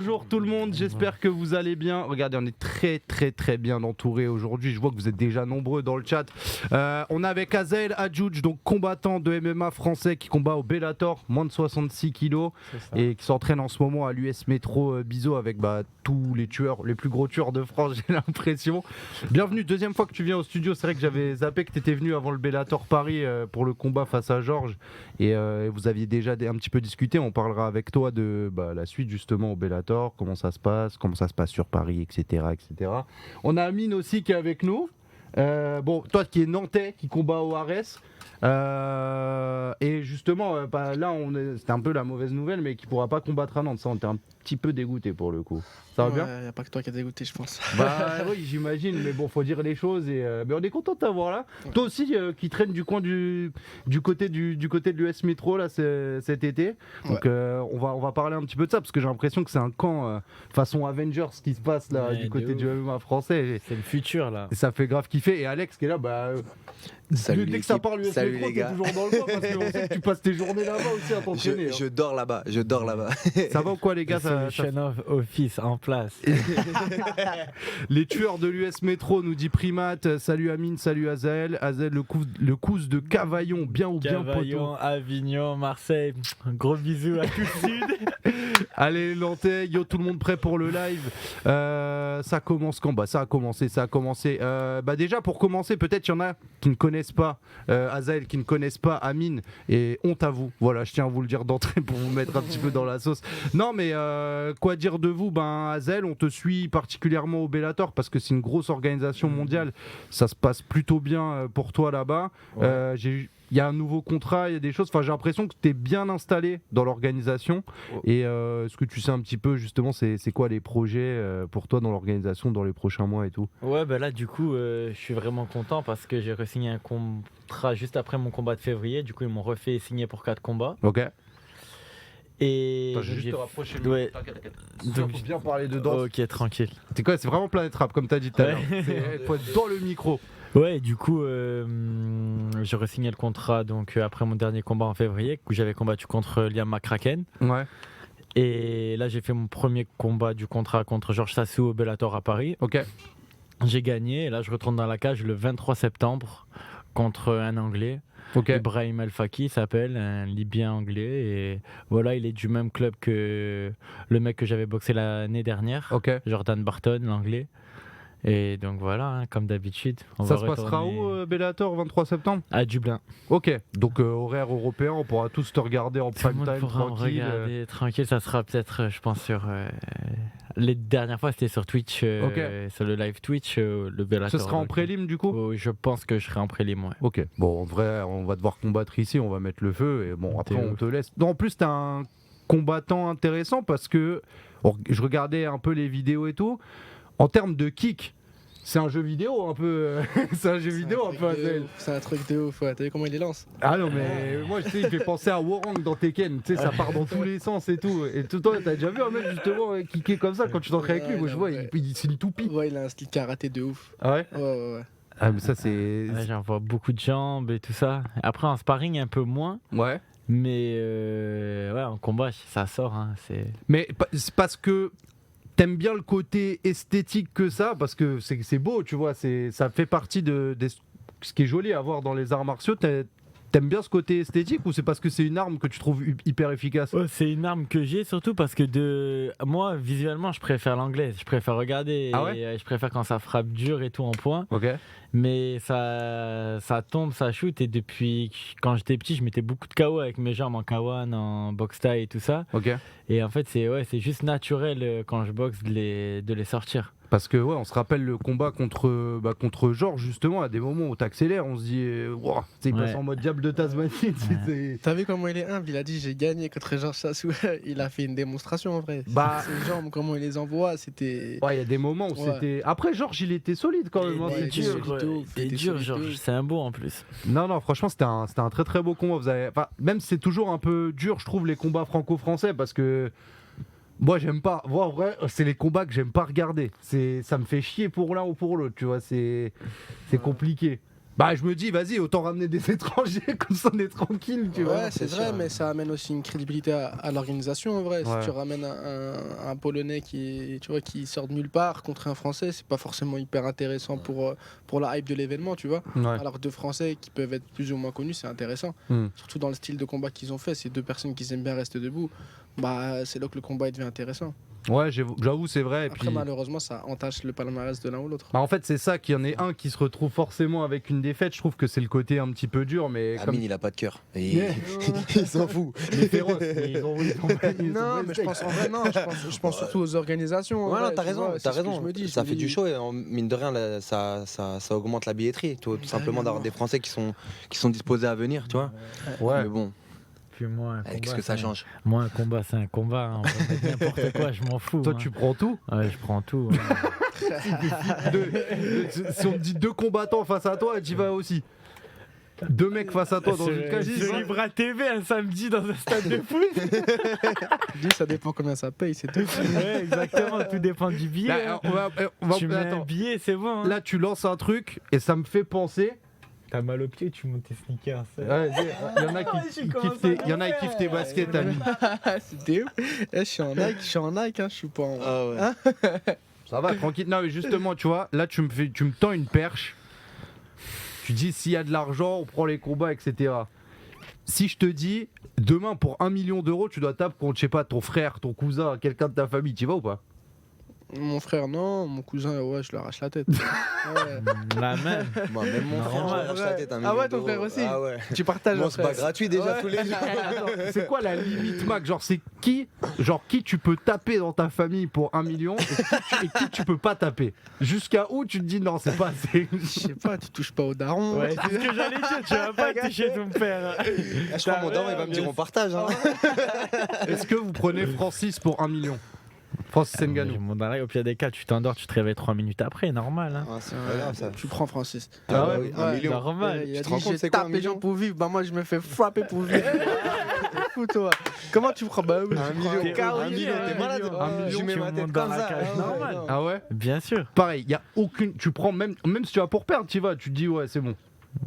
Bonjour tout le monde, j'espère que vous allez bien. Regardez, on est très bien entouré aujourd'hui. Je vois que vous êtes déjà nombreux dans le chat. On est avec Azael Hadjoudj, donc combattant de MMA français qui combat au Bellator, moins de 66 kilos, et qui s'entraîne en ce moment à l'US Metro Bizo avec tous les tueurs, les plus gros tueurs de France, j'ai l'impression. Bienvenue, deuxième fois que tu viens au studio. C'est vrai que j'avais zappé que tu étais venu avant le Bellator Paris pour le combat face à Georges, et vous aviez déjà un petit peu discuté. On parlera avec toi de la suite justement au Bellator. Comment ça se passe sur Paris, etc. On a Amine aussi qui est avec nous. Toi qui es nantais, qui combat au Ares. Et justement, là, c'était un peu la mauvaise nouvelle, mais qui pourra pas combattre à Nantes. Ça, on était un petit peu dégoûté pour le coup. Ça va bien ? Il n'y a pas que toi qui as dégoûté, je pense. Oui, j'imagine, mais bon, faut dire les choses. Mais on est content de t'avoir là. Toi aussi, qui traîne du coin du côté de l'US Metro là, cet été. Donc, on va parler un petit peu de ça, parce que j'ai l'impression que c'est un camp façon Avengers qui se passe là, du côté du MMA français. C'est le futur là. Et ça fait grave kiffer. Et Alex qui est là, Salut dès que ça parle l'US Metro, t'es toujours dans le coin, parce qu'on sait que tu passes tes journées là-bas aussi à t'entraîner. Je dors là-bas. Ça va ou quoi les gars? Solution of Office en place. Les tueurs de l'US Metro, nous dit Primate. Salut Amine, salut Azael. Azael, le cousse de Cavaillon, bien ou bien poteau. Cavaillon, Avignon, Marseille. Gros bisous à tout le sud. Allez Nantais, yo tout le monde prêt pour le live. Ça commence quand? Ça a commencé. Déjà pour commencer, peut-être il y en a qui ne connaissent pas Azael, qui ne connaissent pas Amine, et honte à vous. Voilà, je tiens à vous le dire d'entrée pour vous mettre un petit peu dans la sauce. Non mais quoi dire de vous? Azael, on te suit particulièrement au Bellator parce que c'est une grosse organisation mondiale. Ça se passe plutôt bien pour toi là-bas. Ouais. Il y a un nouveau contrat, il y a des choses. Enfin, j'ai l'impression que tu es bien installé dans l'organisation. Et est-ce que tu sais un petit peu justement c'est quoi les projets pour toi dans l'organisation dans les prochains mois et tout? Ouais, là du coup, je suis vraiment content parce que j'ai re-signé un contrat juste après mon combat de février. Du coup, ils m'ont refait signer pour 4 combats. Ok. Et Attends, je vais juste te rapprocher le ouais. T'inquiète. Donc, Faut bien parler dedans. Ok, tranquille. C'est quoi? C'est vraiment Planète Rap comme t'as dit tout à l'heure. Il faut être dans le micro. Ouais, du coup, j'ai re-signé le contrat donc après mon dernier combat en février où j'avais combattu contre Liam McCracken. Ouais. Et là, j'ai fait mon premier combat du contrat contre Georges Sassou au Bellator à Paris. Ok. J'ai gagné. Et là, je retourne dans la cage le 23 septembre contre un Anglais. Ok. Ibrahim El Faki s'appelle, un Libyen anglais. Et voilà, il est du même club que le mec que j'avais boxé l'année dernière. Ok. Jordan Barton, l'anglais. Et donc voilà, comme d'habitude. Ça se passera où Bellator 23 septembre? À Dublin. Ok, donc horaire européen, on pourra tous te regarder en Tout le prime monde time pourra me tranquille. regarder tranquille, ça sera peut-être, je pense, sur... les dernières fois, c'était sur Twitch, sur le live Twitch, le Bellator. Ce sera en prélim du coup? Oh, je pense que je serai en prélim, ouais. Ok, bon en vrai, on va devoir combattre ici, on va mettre le feu et bon après on te laisse. Non, en plus t'es un combattant intéressant parce que je regardais un peu les vidéos et tout. En termes de kick, c'est un jeu vidéo un peu. C'est un jeu vidéo un peu. C'est un truc de ouf, ouais. T'as vu comment il les lance? Ah non, mais moi, tu sais, il fait penser à Warang dans Tekken. Tu sais, ça part dans tous les sens et tout. Et toi, t'as déjà vu un mec justement kicker comme ça quand tu t'entraînes avec lui? Moi, je vois, c'est une toupie. Ouais, il a un style karaté de ouf. Ah ouais? Ouais. Ah, mais ça, c'est. Ouais, j'en vois beaucoup de jambes et tout ça. Après, en sparring, un peu moins. Ouais. Mais ouais, en combat, ça sort. Hein, mais c'est parce que. T'aimes bien le côté esthétique que ça, parce que c'est beau, tu vois, ça fait partie de ce qui est joli à voir dans les arts martiaux. T'aimes bien ce côté esthétique ou c'est parce que c'est une arme que tu trouves hyper efficace? Ouais, c'est une arme que j'ai surtout parce que moi, visuellement, je préfère l'anglais. Je préfère regarder. Ah ouais? Et, je préfère quand ça frappe dur et tout en point. Ok. Mais ça tombe, ça shoot. Et depuis quand j'étais petit, je mettais beaucoup de KO avec mes jambes en K1, en box tie et tout ça. Ok. Et en fait, c'est juste naturel quand je boxe de les sortir. Parce que on se rappelle le combat contre Georges justement, à des moments où t'accélères, on se dit wow, il passe en mode diable de Tasmanie. Ouais. T'as vu comment il est humble? Il a dit j'ai gagné contre Georges Sassou. Il a fait une démonstration en vrai. Ses jambes, comment il les envoie, c'était. Ouais, il y a des moments où c'était. Après Georges, il était solide quand même. C'est dur, Georges. C'est un beau en plus. Non, franchement, c'était un très très beau combat. Même si c'est toujours un peu dur, je trouve, les combats franco-français parce que. Moi j'aime pas, en vrai c'est les combats que j'aime pas regarder, ça me fait chier pour l'un ou pour l'autre, tu vois, c'est compliqué. Bah, je me dis, vas-y, autant ramener des étrangers, comme ça on est tranquille, tu vois. Ouais, c'est vrai, mais ça amène aussi une crédibilité à l'organisation en vrai. Ouais. Si tu ramènes un Polonais qui sort de nulle part contre un Français, c'est pas forcément hyper intéressant pour la hype de l'événement, tu vois. Ouais. Alors que deux Français qui peuvent être plus ou moins connus, c'est intéressant. Surtout dans le style de combat qu'ils ont fait, ces deux personnes qui aiment bien rester debout, bah, c'est là que le combat il devient intéressant. Ouais, j'avoue, c'est vrai. Et Après, puis... malheureusement, ça entache le palmarès de l'un ou l'autre. Bah, en fait, c'est ça, qu'il y en ait un qui se retrouve forcément avec une défaite. Je trouve que c'est le côté un petit peu dur, mais Amine, il a pas de cœur. Il s'en fout. Les féroces, ils ont Non, mais je pense en vrai, non, je pense surtout aux organisations. en Ouais, vrai, non, t'as tu raison, vois, t'as c'est ce que raison. je me dis, Ça je fait me du dis- show et mine de rien, là, ça augmente la billetterie. Tout simplement d'avoir des Français qui sont disposés à venir, tu vois. Ouais. Mais bon, Puis moi, un qu'est-ce combat, que ça c'est- change? Moi, un combat, c'est un combat. Hein. On peut mettre n'importe quoi, je m'en fous. Toi, hein. tu prends tout. Ouais, je prends tout. hein. Si on te dit 2 combattants face à toi, tu vas aussi. 2 mecs face à toi dans une cage. Sur Libra TV un samedi dans un stade de foot. Dis, ça dépend combien ça paye, c'est tout. Ouais, exactement, tout dépend du billet. Là, hein. Tu mets un attends. billet, c'est bon. hein. Là, tu lances un truc et ça me fait penser. T'as mal au pied, tu montes tes sneakers. Ouais, il y en a qui kiffent tes baskets, ami. C'était où Je suis en Nike, hein, je suis pas en. Ah ouais. Ça va, tranquille. Non, mais justement, tu vois, là, tu me tends une perche. Tu dis, s'il y a de l'argent, on prend les combats, etc. Si je te dis, demain, pour 1 million d'euros, tu dois taper contre, je sais pas, ton frère, ton cousin, quelqu'un de ta famille, tu y vas ou pas? Mon frère, non. Mon cousin, ouais, je lui arrache la tête. Ouais. La même. Moi, même mon frère, Normal. je lâche la tête un Ah ouais, million ton frère d'euros. aussi Ah ouais. Tu partages Moi, un c'est pas frère. gratuit déjà Ouais. tous les jours. C'est quoi la limite, Mac? Genre, c'est qui tu peux taper dans ta famille pour 1 million et qui tu peux pas taper? Jusqu'à où tu te dis non, c'est pas assez? Je sais pas, tu touches pas au daron. Ouais, c'est ce que j'allais dire, tu vas pas toucher ton père. Ah, je crois que mon daron, il va me dire on partage. Hein. Est-ce que vous prenez Francis pour 1 million? Francis Ngannou. Mon daron, au pire des cas, tu t'endors, tu te réveilles 3 minutes après, normal. Hein. Ah, c'est pas grave ça. Tu prends Francis. Ah ouais, oui, 1 million. Normal. Il a Tu te dit, rends compte, je c'est quoi, tape 1 les gens million pour vivre. Bah, moi, je me fais frapper pour vivre. Fous-toi. Comment tu prends? Bah oui, Un je million, prends t'es carré, un million, t'es malade. ouais. Un million, Je mets tu ma tête montes dans comme la ça. cage, Ah ouais, normal. non. Ah ouais? Bien sûr. Pareil, il y a aucune. Tu prends même si tu vas pour perdre, tu y vas, tu te dis ouais, c'est bon.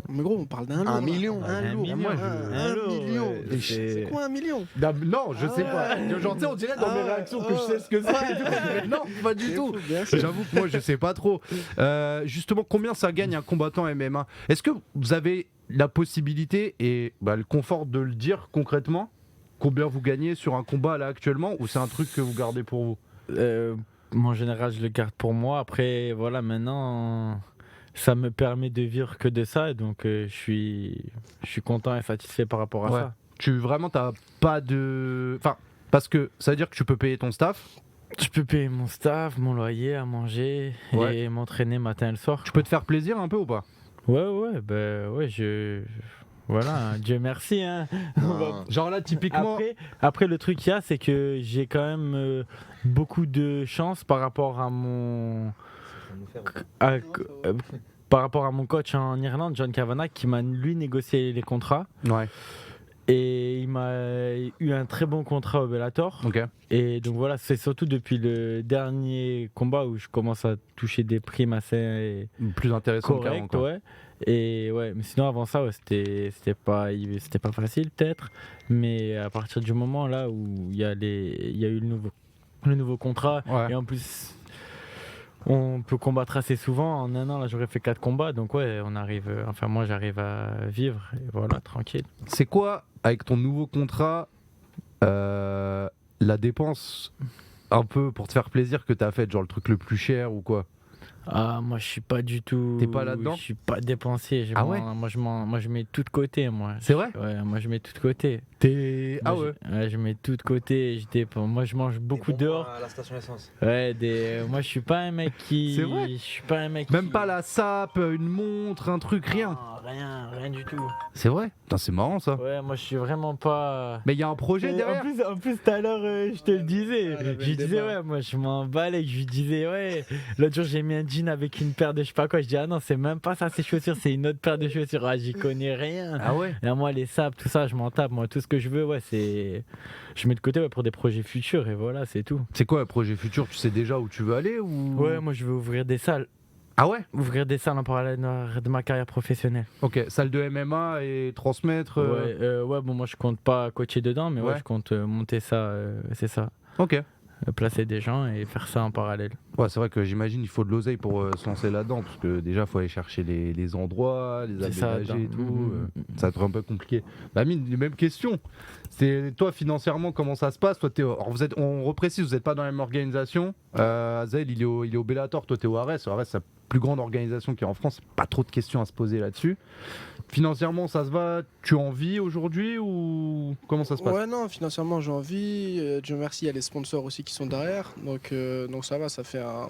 Mais gros, on parle d'un lourd. Un là. million. Un lourd. million, Moi, un lourd, million. ouais, Mais c'est- C'est quoi 1 million? Non, je sais pas. Genre, tu sais, on dirait dans mes Ah, réactions que je sais ce que c'est. Mais non, pas du tout. J'avoue que moi, je sais pas trop. Justement, combien ça gagne un combattant MMA? Est-ce que vous avez la possibilité et le confort de le dire concrètement? Combien vous gagnez sur un combat là actuellement, ou c'est un truc que vous gardez pour vous? Moi, en général, je le garde pour moi. Après, voilà, maintenant, ça me permet de vivre que de ça. Donc, je suis content et satisfait par rapport à Ouais. ça. T'as pas de. Enfin, parce que ça veut dire que tu peux payer ton staff, Je peux payer mon staff, mon loyer, à manger Ouais. et m'entraîner matin et le soir. tu peux te faire plaisir un peu ou pas? Ouais, voilà, hein, Dieu merci. Hein. Non. Genre là, typiquement. Après, le truc qu'il y a, c'est que j'ai quand même beaucoup de chance par rapport à par rapport à mon coach en Irlande, John Kavanagh, qui m'a lui négocié les contrats. Ouais, Et il m'a eu un très bon contrat au Bellator. ok. Et donc voilà, c'est surtout depuis le dernier combat où je commence à toucher des primes assez Plus intéressant qu'avant, correctes. quoi. Ouais. Et ouais, mais sinon avant ça, ouais, c'était pas facile peut-être. Mais à partir du moment là où il y a eu le nouveau contrat, Ouais. et en plus on peut combattre assez souvent. En un an là, j'aurais fait 4 combats. Donc ouais, moi j'arrive à vivre et voilà, tranquille. C'est quoi, avec ton nouveau contrat, la dépense un peu pour te faire plaisir que t'as faite, genre le truc le plus cher ou quoi? Ah, moi je suis pas du tout. T'es pas là-dedans? Je suis pas dépensier. Ah ouais? Moi je mets tout de côté, moi. C'est vrai? Ouais, moi je mets tout de côté. Ah Moi, ouais? je mets tout de côté. Moi je mange beaucoup dehors. À la station essence. Ouais, moi je suis pas un mec qui. C'est vrai? Je suis pas un mec Même qui- pas la sape, une montre, un truc, rien. Non, rien du tout. C'est vrai? Putain, c'est marrant ça. Ouais, moi je suis vraiment pas. Mais il y a un projet Et derrière. en plus, tout à l'heure, je te le disais. Ah, le Je lui disais, débat. ouais, moi, je m'en balais. Je lui disais, ouais. L'autre jour, j'ai mis un jean avec une paire de je sais pas quoi. Je dis, ah non, c'est même pas ça, ces chaussures, c'est une autre paire de chaussures. Ah, j'y connais rien. Ah ouais? Et moi, les sapes, tout ça, je m'en tape. Moi, tout ce que je veux, ouais, c'est. Je mets de côté pour des projets futurs et voilà, c'est tout. C'est quoi un projet futur? Tu sais déjà où tu veux aller ou? Ouais, moi, je veux ouvrir des salles. Ah ouais? Ouvrir des salles en parallèle de ma carrière professionnelle. Ok, salle de MMA et transmettre. Ouais, bon, moi je compte pas coacher dedans, mais Ouais. ouais, je compte monter ça, c'est ça. Ok. Placer des gens et faire ça en parallèle. Ouais, c'est vrai que j'imagine il faut de l'oseille pour se lancer là-dedans, parce que déjà il faut aller chercher les endroits, les C'est ça, aménager et tout. Mhm. Ça va être un peu compliqué. Bah mine, les mêmes questions. C'est toi financièrement comment ça se passe? Toi alors, on reprécise, vous n'êtes pas dans la même organisation. Azel il est au Bellator, toi t'es au Ares. Ares c'est la plus grande organisation qui est en France. Pas trop de questions à se poser là-dessus. Financièrement ça se va? Tu en vis aujourd'hui ou comment ça se passe? Ouais, non, financièrement, j'ai envie. Dieu merci, il y a les sponsors aussi qui sont derrière. Donc ça va, ça fait un.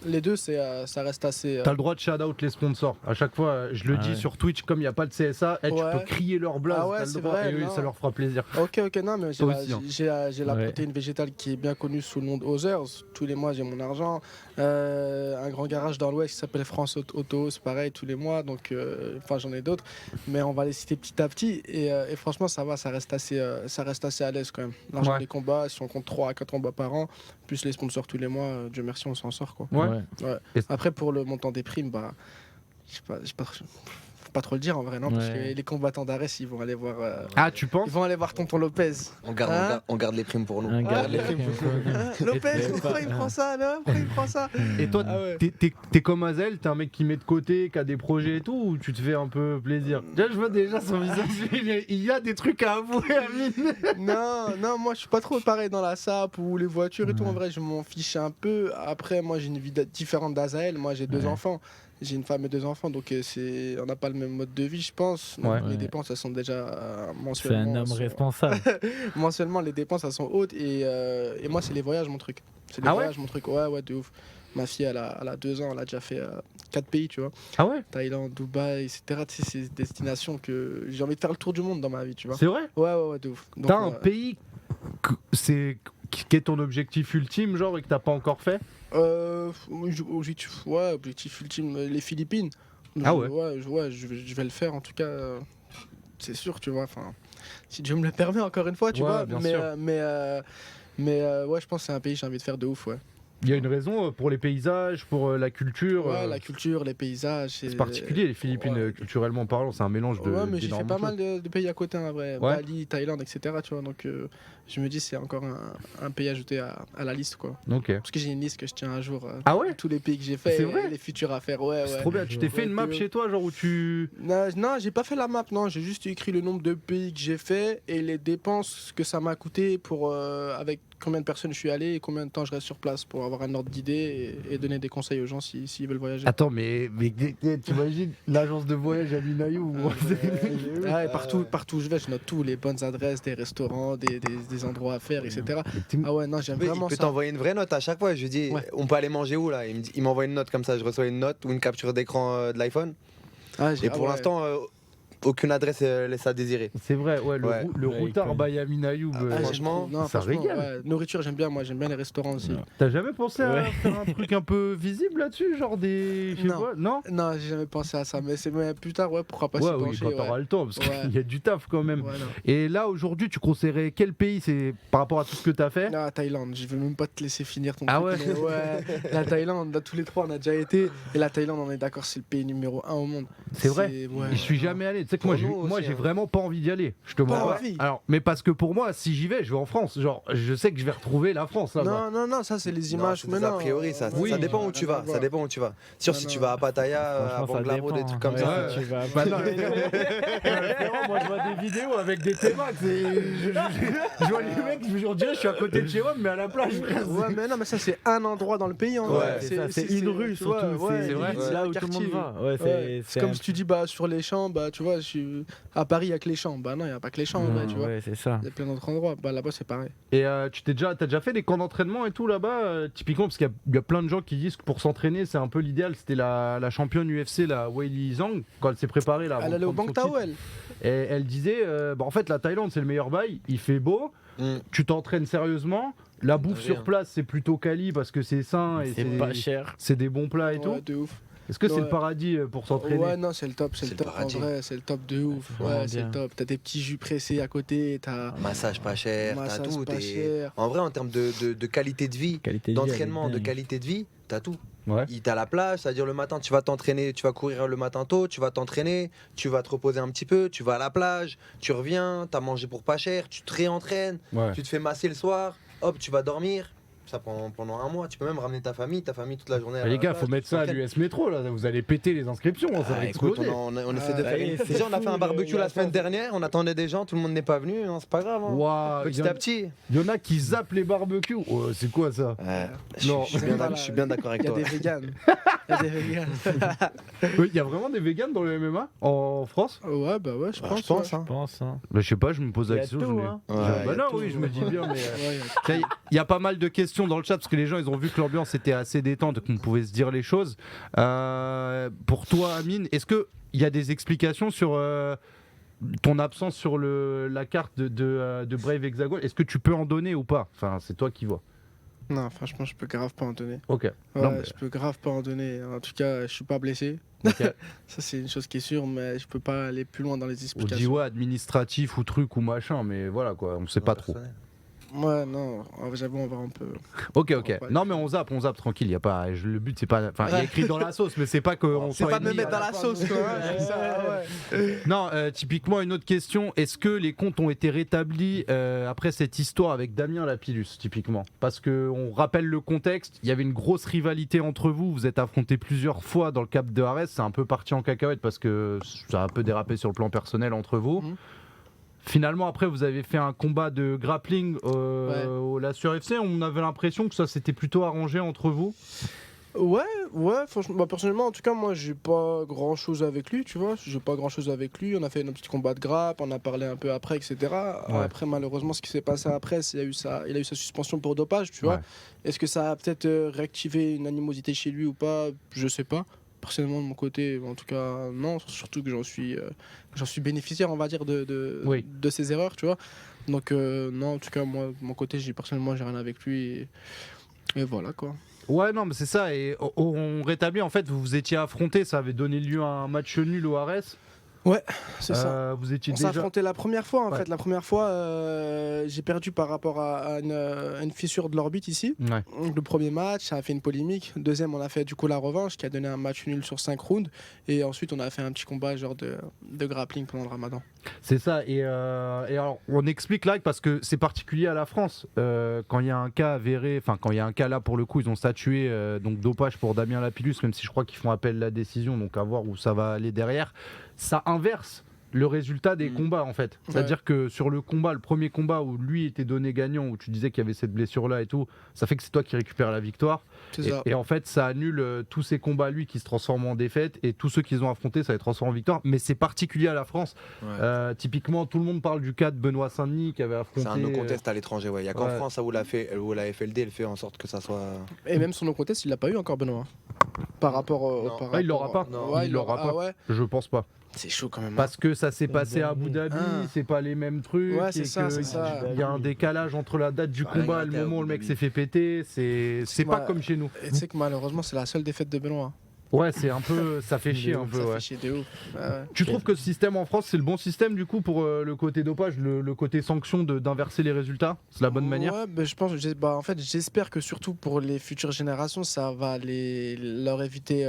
Les deux, ça reste assez. T'as le droit de shout-out les sponsors. À chaque fois, je le Ah dis ouais. sur Twitch, comme il n'y a pas de CSA, tu Ouais. peux crier leur blase, Ah ouais, t'as le c'est droit, vrai, et eux, non. ça leur fera plaisir. Ok, non, mais Toi aussi, hein. j'ai la Ouais. protéine végétale qui est bien connue sous le nom de Others. Tous les mois, j'ai mon argent. Un grand garage dans l'Ouest qui s'appelle France Auto, c'est pareil, tous les mois. Donc, j'en ai d'autres. Mais on va les citer petit à petit. Et franchement, ça va, ça reste assez à l'aise quand même. L'argent Ouais. des combats, si on compte 3 à 4 combats par an, plus les sponsors tous les mois, Dieu merci, on s'en sort, quoi. Ouais. Après, pour le montant des primes, bah, je sais pas, faut pas trop le dire en vrai, non, parce Ouais. que les combattants d'Arès, ils vont aller voir. Ah, tu penses? Ils vont aller voir Tonton Lopez. On garde, Hein on garde les primes pour nous. Un gars, Ah, les primes, Lopez, Et- pourquoi il prend ça là? Pourquoi il prend ça? Et toi, Ah ouais. t'es comme Azel, t'es un mec qui met de côté, qui a des projets et tout, ou tu te fais un peu plaisir? Déjà, je vois déjà son visage, il y a des trucs à avouer, Amine. Non, moi je suis pas trop pareil dans la SAP ou les voitures et tout. Ouais. En vrai, je m'en fiche un peu. Après, moi j'ai une vie différente d'Azael. Moi j'ai 2 Ouais. enfants. J'ai une femme et 2 enfants, donc on n'a pas le même mode de vie, je pense. Donc, Ouais. les Ouais. dépenses, elles sont déjà C'est mensuellement. un homme sont- responsable. Mensuellement, les dépenses, elles sont hautes. Et moi, c'est les voyages, mon truc. C'est les Ah ouais voyages, mon truc. Ouais, de ouf. Ma fille, elle a 2 ans, elle a déjà fait 4 pays, tu vois. Ah ouais? Thaïlande, Dubaï, etc. Tu sais, c'est des destinations que j'ai envie de faire le tour du monde dans ma vie, tu vois. C'est vrai? Ouais, de ouf. Donc, T'as un pays qui est ton objectif ultime, genre, et que t'as pas encore fait? Objectif ultime, les Philippines. Ah ouais. Je vais le faire en tout cas. C'est sûr, tu vois. Enfin, si Dieu me le permet, encore une fois, tu Ouais, vois. bien Mais, sûr. ouais, je pense que c'est un pays que j'ai envie de faire de ouf, ouais. Il y a une raison pour les paysages, pour la culture. Ouais, la culture, les paysages. C'est particulier, les Philippines, Ouais. Culturellement parlant, c'est un mélange de. Ouais, mais j'ai fait d'énormément pas de mal de pays à côté, en vrai. Ouais. Bali, Thaïlande, etc. Tu vois, donc je me dis c'est encore un pays ajouté à la liste, quoi. choses. Ok. Parce que j'ai une liste que je tiens un jour. Ah ouais? Tous les pays que j'ai fait, C'est et vrai les futurs à faire. Ouais, C'est ouais. trop bien. Tu t'es fait une map Ouais, chez toi, genre où tu. Non, j'ai pas fait la map, non. J'ai juste écrit le nombre de pays que j'ai fait et les dépenses que ça m'a coûté pour avec combien de personnes je suis allé et combien de temps je reste sur place pour avoir un ordre d'idée et donner des conseils aux gens s'ils veulent voyager. Attends, mais t'imagines l'agence de voyage à Minaïou? Ah, et partout où je vais, je note tout, les bonnes adresses, des restaurants, des endroits à faire, etc. Ah ouais, non, j'aime Mais il vraiment peut ça. t'envoyer une vraie note à chaque fois. Je lui dis, Ouais. on peut aller manger où là? Il m'envoie une note comme ça. Je reçois une note ou une capture d'écran de l'iPhone. Ah, Et pour l'instant, aucune adresse laisse à désirer. C'est vrai, ouais, le, Ouais. le Ouais, routard il by Aminaïou. j'aime franchement, trop. Non, ça franchement, régale. ouais. Nourriture, j'aime bien, moi, j'aime bien les restaurants aussi. Ouais. T'as jamais pensé à Ouais. faire un truc un peu visible là-dessus? Genre des. Je sais Non. pas, non? Non, j'ai jamais pensé à ça, mais plus tard, ouais, pourquoi pas s'y Ouais, oui, pencher, quand ouais. t'auras le temps, parce qu'il Ouais. y a du taf quand même. Ouais, non. Et là, aujourd'hui, tu conseillerais quel pays c'est par rapport à tout ce que t'as fait? Non, Thaïlande, je veux même pas te laisser finir ton Ah truc, ouais. mais ouais, la Thaïlande, là, tous les trois on a déjà été, et la Thaïlande on est d'accord, c'est le pays numéro 1 au monde. C'est vrai. Ouais, Je suis jamais allé. Tu sais que moi, Pour nous moi aussi, j'ai hein. vraiment pas envie d'y aller. Je te mens Pas pas. envie. Alors, mais parce que pour moi, si j'y vais, je vais en France. Genre, je sais que je vais retrouver la France là-bas. Non, ça c'est les Non, images. c'est mais des a non, priori, ça. Oui. Ça dépend où tu vas. Ça dépend où tu vas. Sûr, Non, si non. tu vas à Pattaya, à Franchement, ça Bangalore, des dépend. trucs comme Ouais, ça. si tu vas- Bah non, frérot, moi je vois des vidéos avec des T-Max et je vois les mecs, je vous dirais, je suis à côté de chez moi, mais à la plage, frère. Ouais, mais non, mais ça c'est un endroit dans le pays. En Ouais, vrai. C'est une rue tu vois, surtout, ouais, c'est limite, c'est c'est là un où tout le monde quartier. va. Ouais, Ouais, c'est comme un- si tu dis bah sur les champs, bah tu vois, je suis à Paris avec les champs. Bah non, il y a pas que les champs, en vrai, tu vois. Ouais, c'est ça. Il y a plein d'autres endroits. Bah là-bas c'est pareil. Et t'as déjà fait des camps d'entraînement et tout là-bas, typiquement, parce qu'il y a plein de gens qui disent que pour s'entraîner, c'est un peu l'idéal. C'était la championne UFC, la Weili Zhang, quand elle s'est préparée là. avant Elle de allait au prendre son Bangtao, titre. elle. Et elle disait, bah, en fait, la Thaïlande, c'est le meilleur bail. Il fait beau, Mm. tu t'entraînes sérieusement. La bouffe T'as vu, sur hein. place, c'est plutôt quali parce que c'est sain et C'est pas cher. c'est des bons plats et Ouais, tout. de ouf. Est-ce que c'est Ouais. le paradis pour s'entraîner? Ouais, non, c'est le top, C'est le en paradis. vrai, c'est le top de ouf. c'est vraiment Ouais, c'est le bien. top. T'as des petits jus pressés à côté, t'as Massage pas cher, t'as massage tout. pas cher. En vrai, en termes de qualité de vie, Qualité de vie, elle est d'entraînement, de dingue. qualité de vie, t'as tout. Ouais. T'as la plage, c'est-à-dire le matin, tu vas t'entraîner, tu vas courir le matin tôt, tu vas t'entraîner, tu vas te reposer un petit peu, tu vas à la plage, tu reviens, t'as mangé pour pas cher, tu te réentraînes, Ouais. tu te fais masser le soir, hop, tu vas dormir. Ça pendant un mois, tu peux même ramener ta famille toute la journée. à Mais les la gars, plage, faut mettre tu ça à t'entraînes. l'US Métro là, vous allez péter les inscriptions, ça va Écoute, exploser. on essaie de Ah, faire ça y est, une... c'est Déjà, on a fait fou, un barbecue la la semaine France. dernière, on attendait des gens, tout le monde n'est pas venu, hein, c'est pas grave. Hein. Waouh, Petit à petit. il y en a qui zappent les barbecues. Oh, c'est quoi ça? Non. Je suis bien d'accord avec Il y a toi. des véganes. Il y a des véganes. Il y a vraiment des véganes dans le MMA en France? Ouais, bah ouais, je Ouais, pense. je pense. ouais. Hein. Je pense. Hein. Bah, je sais pas, je me pose Il y la a question. tout, j'en ai- hein. Ouais, Bah il y a non, tout, oui, je me dis bien, mais. Ouais, Tiens, il y a pas mal de questions dans le chat parce que les gens ils ont vu que l'ambiance était assez détente, qu'on pouvait se dire les choses. Pour toi, Amine, est-ce qu'il y a des explications sur ton absence sur la carte de Brave Hexagone? Est-ce que tu peux en donner ou pas? Enfin, c'est toi qui vois. Non, franchement, je peux grave pas en donner. Ok. Ouais, Non, mais- je peux grave pas en donner. En tout cas, je suis pas blessé. Ok. Ça, c'est une chose qui est sûre, mais je peux pas aller plus loin dans les On dit explications. ouais, administratif ou truc ou machin, mais voilà quoi, on sait pas trop. Ouais, non, j'avoue, on va un peu. Ok, On ok. va pas Non, mais on zappe tranquille. Y a pas, le but c'est pas. Enfin, il y a écrit dans la sauce, mais c'est pas qu'on C'est soit pas de me ennemi mettre à dans la sauce, quoi. hein, c'est ça, ouais. Non, typiquement une autre question, est-ce que les comptes ont été rétablis après cette histoire avec Damien Lapillus, typiquement? Parce que on rappelle le contexte, il y avait une grosse rivalité entre vous, vous êtes affrontés plusieurs fois dans le Cap de Arès, c'est un peu parti en cacahuète parce que ça a un peu dérapé sur le plan personnel entre vous. Mhm. Finalement, après, vous avez fait un combat de grappling la sur FC. On avait l'impression que ça s'était plutôt arrangé entre vous. Ouais, franchement, bah, personnellement, en tout cas, moi, j'ai pas grand chose avec lui, tu vois. J'ai pas grand chose avec lui. On a fait un petit combat de grappe, on a parlé un peu après, etc. Ouais. Après, malheureusement, ce qui s'est passé après, c'est il a eu sa suspension pour dopage, tu vois. Ouais. Est-ce que ça a peut-être réactivé une animosité chez lui ou pas? Je sais pas. Personnellement, de mon côté, en tout cas, non. Surtout que j'en suis bénéficiaire, on va dire, Oui. de ses erreurs, tu vois. Donc, non, en tout cas, moi, de mon côté, personnellement, j'ai rien avec lui. Et voilà, quoi. Ouais, non, mais c'est ça. Et on rétablit, en fait, vous vous étiez affrontés, ça avait donné lieu à un match nul au Arès. C'est ça. Vous étiez On s'est déjà. affronté la première fois, en Ouais. fait. La première fois, j'ai perdu par rapport à une fissure de l'orbite ici. Ouais. Donc, le premier match, ça a fait une polémique. Deuxième, on a fait du coup la revanche qui a donné un match nul sur 5 rounds. Et ensuite, on a fait un petit combat genre de grappling pendant le ramadan. C'est ça. Et alors, on explique là parce que c'est particulier à la France. Quand il y a un cas avéré, enfin, quand il y a un cas là pour le coup, ils ont statué donc dopage pour Damien Lapillus, même si je crois qu'ils font appel à la décision, donc à voir où ça va aller derrière. Ça inverse le résultat des combats en fait. C'est-à-dire que sur le combat, le premier combat où lui était donné gagnant, où tu disais qu'il y avait cette blessure là et tout, ça fait que c'est toi qui récupères la victoire. C'est Et, ça. et en fait, ça annule tous ces combats lui qui se transforment en défaite et tous ceux qu'ils ont affrontés, ça les transforme en victoire. Mais c'est particulier à la France. Typiquement, tout le monde parle du cas de Benoît Saint-Denis qui avait affronté. C'est un no contest à l'étranger, ouais. Il n'y a qu'en ouais. France où la FLD elle fait en sorte que ça soit. Et même son no contest, il l'a pas eu encore, Benoît. Par rapport au. Non. par Ah, il l'aura rapport- pas. Non, Ouais, il l'aura pas. Ah ouais. Je pense pas. C'est chaud quand même. hein. Parce que ça s'est passé à Abu Abu Dhabi, Ah. c'est pas les mêmes trucs. Ouais, c'est et ça, que c'est ça. Il y a un décalage entre la date du Ouais, combat et le Angleterre, moment où le mec Abu s'est fait péter. C'est pas Ouais. comme chez nous. Et tu sais que malheureusement, c'est la seule défaite de Benoît. Ouais, c'est un peu. Ça fait chier un peu. Ça Ouais. fait chier de ouf. Ouais, ouais. Tu trouves que ce système en France, c'est le bon système du coup pour le côté dopage, le côté sanction d'inverser les résultats? C'est la bonne manière? Ouais, je pense, en fait, j'espère que surtout pour les futures générations, ça va leur éviter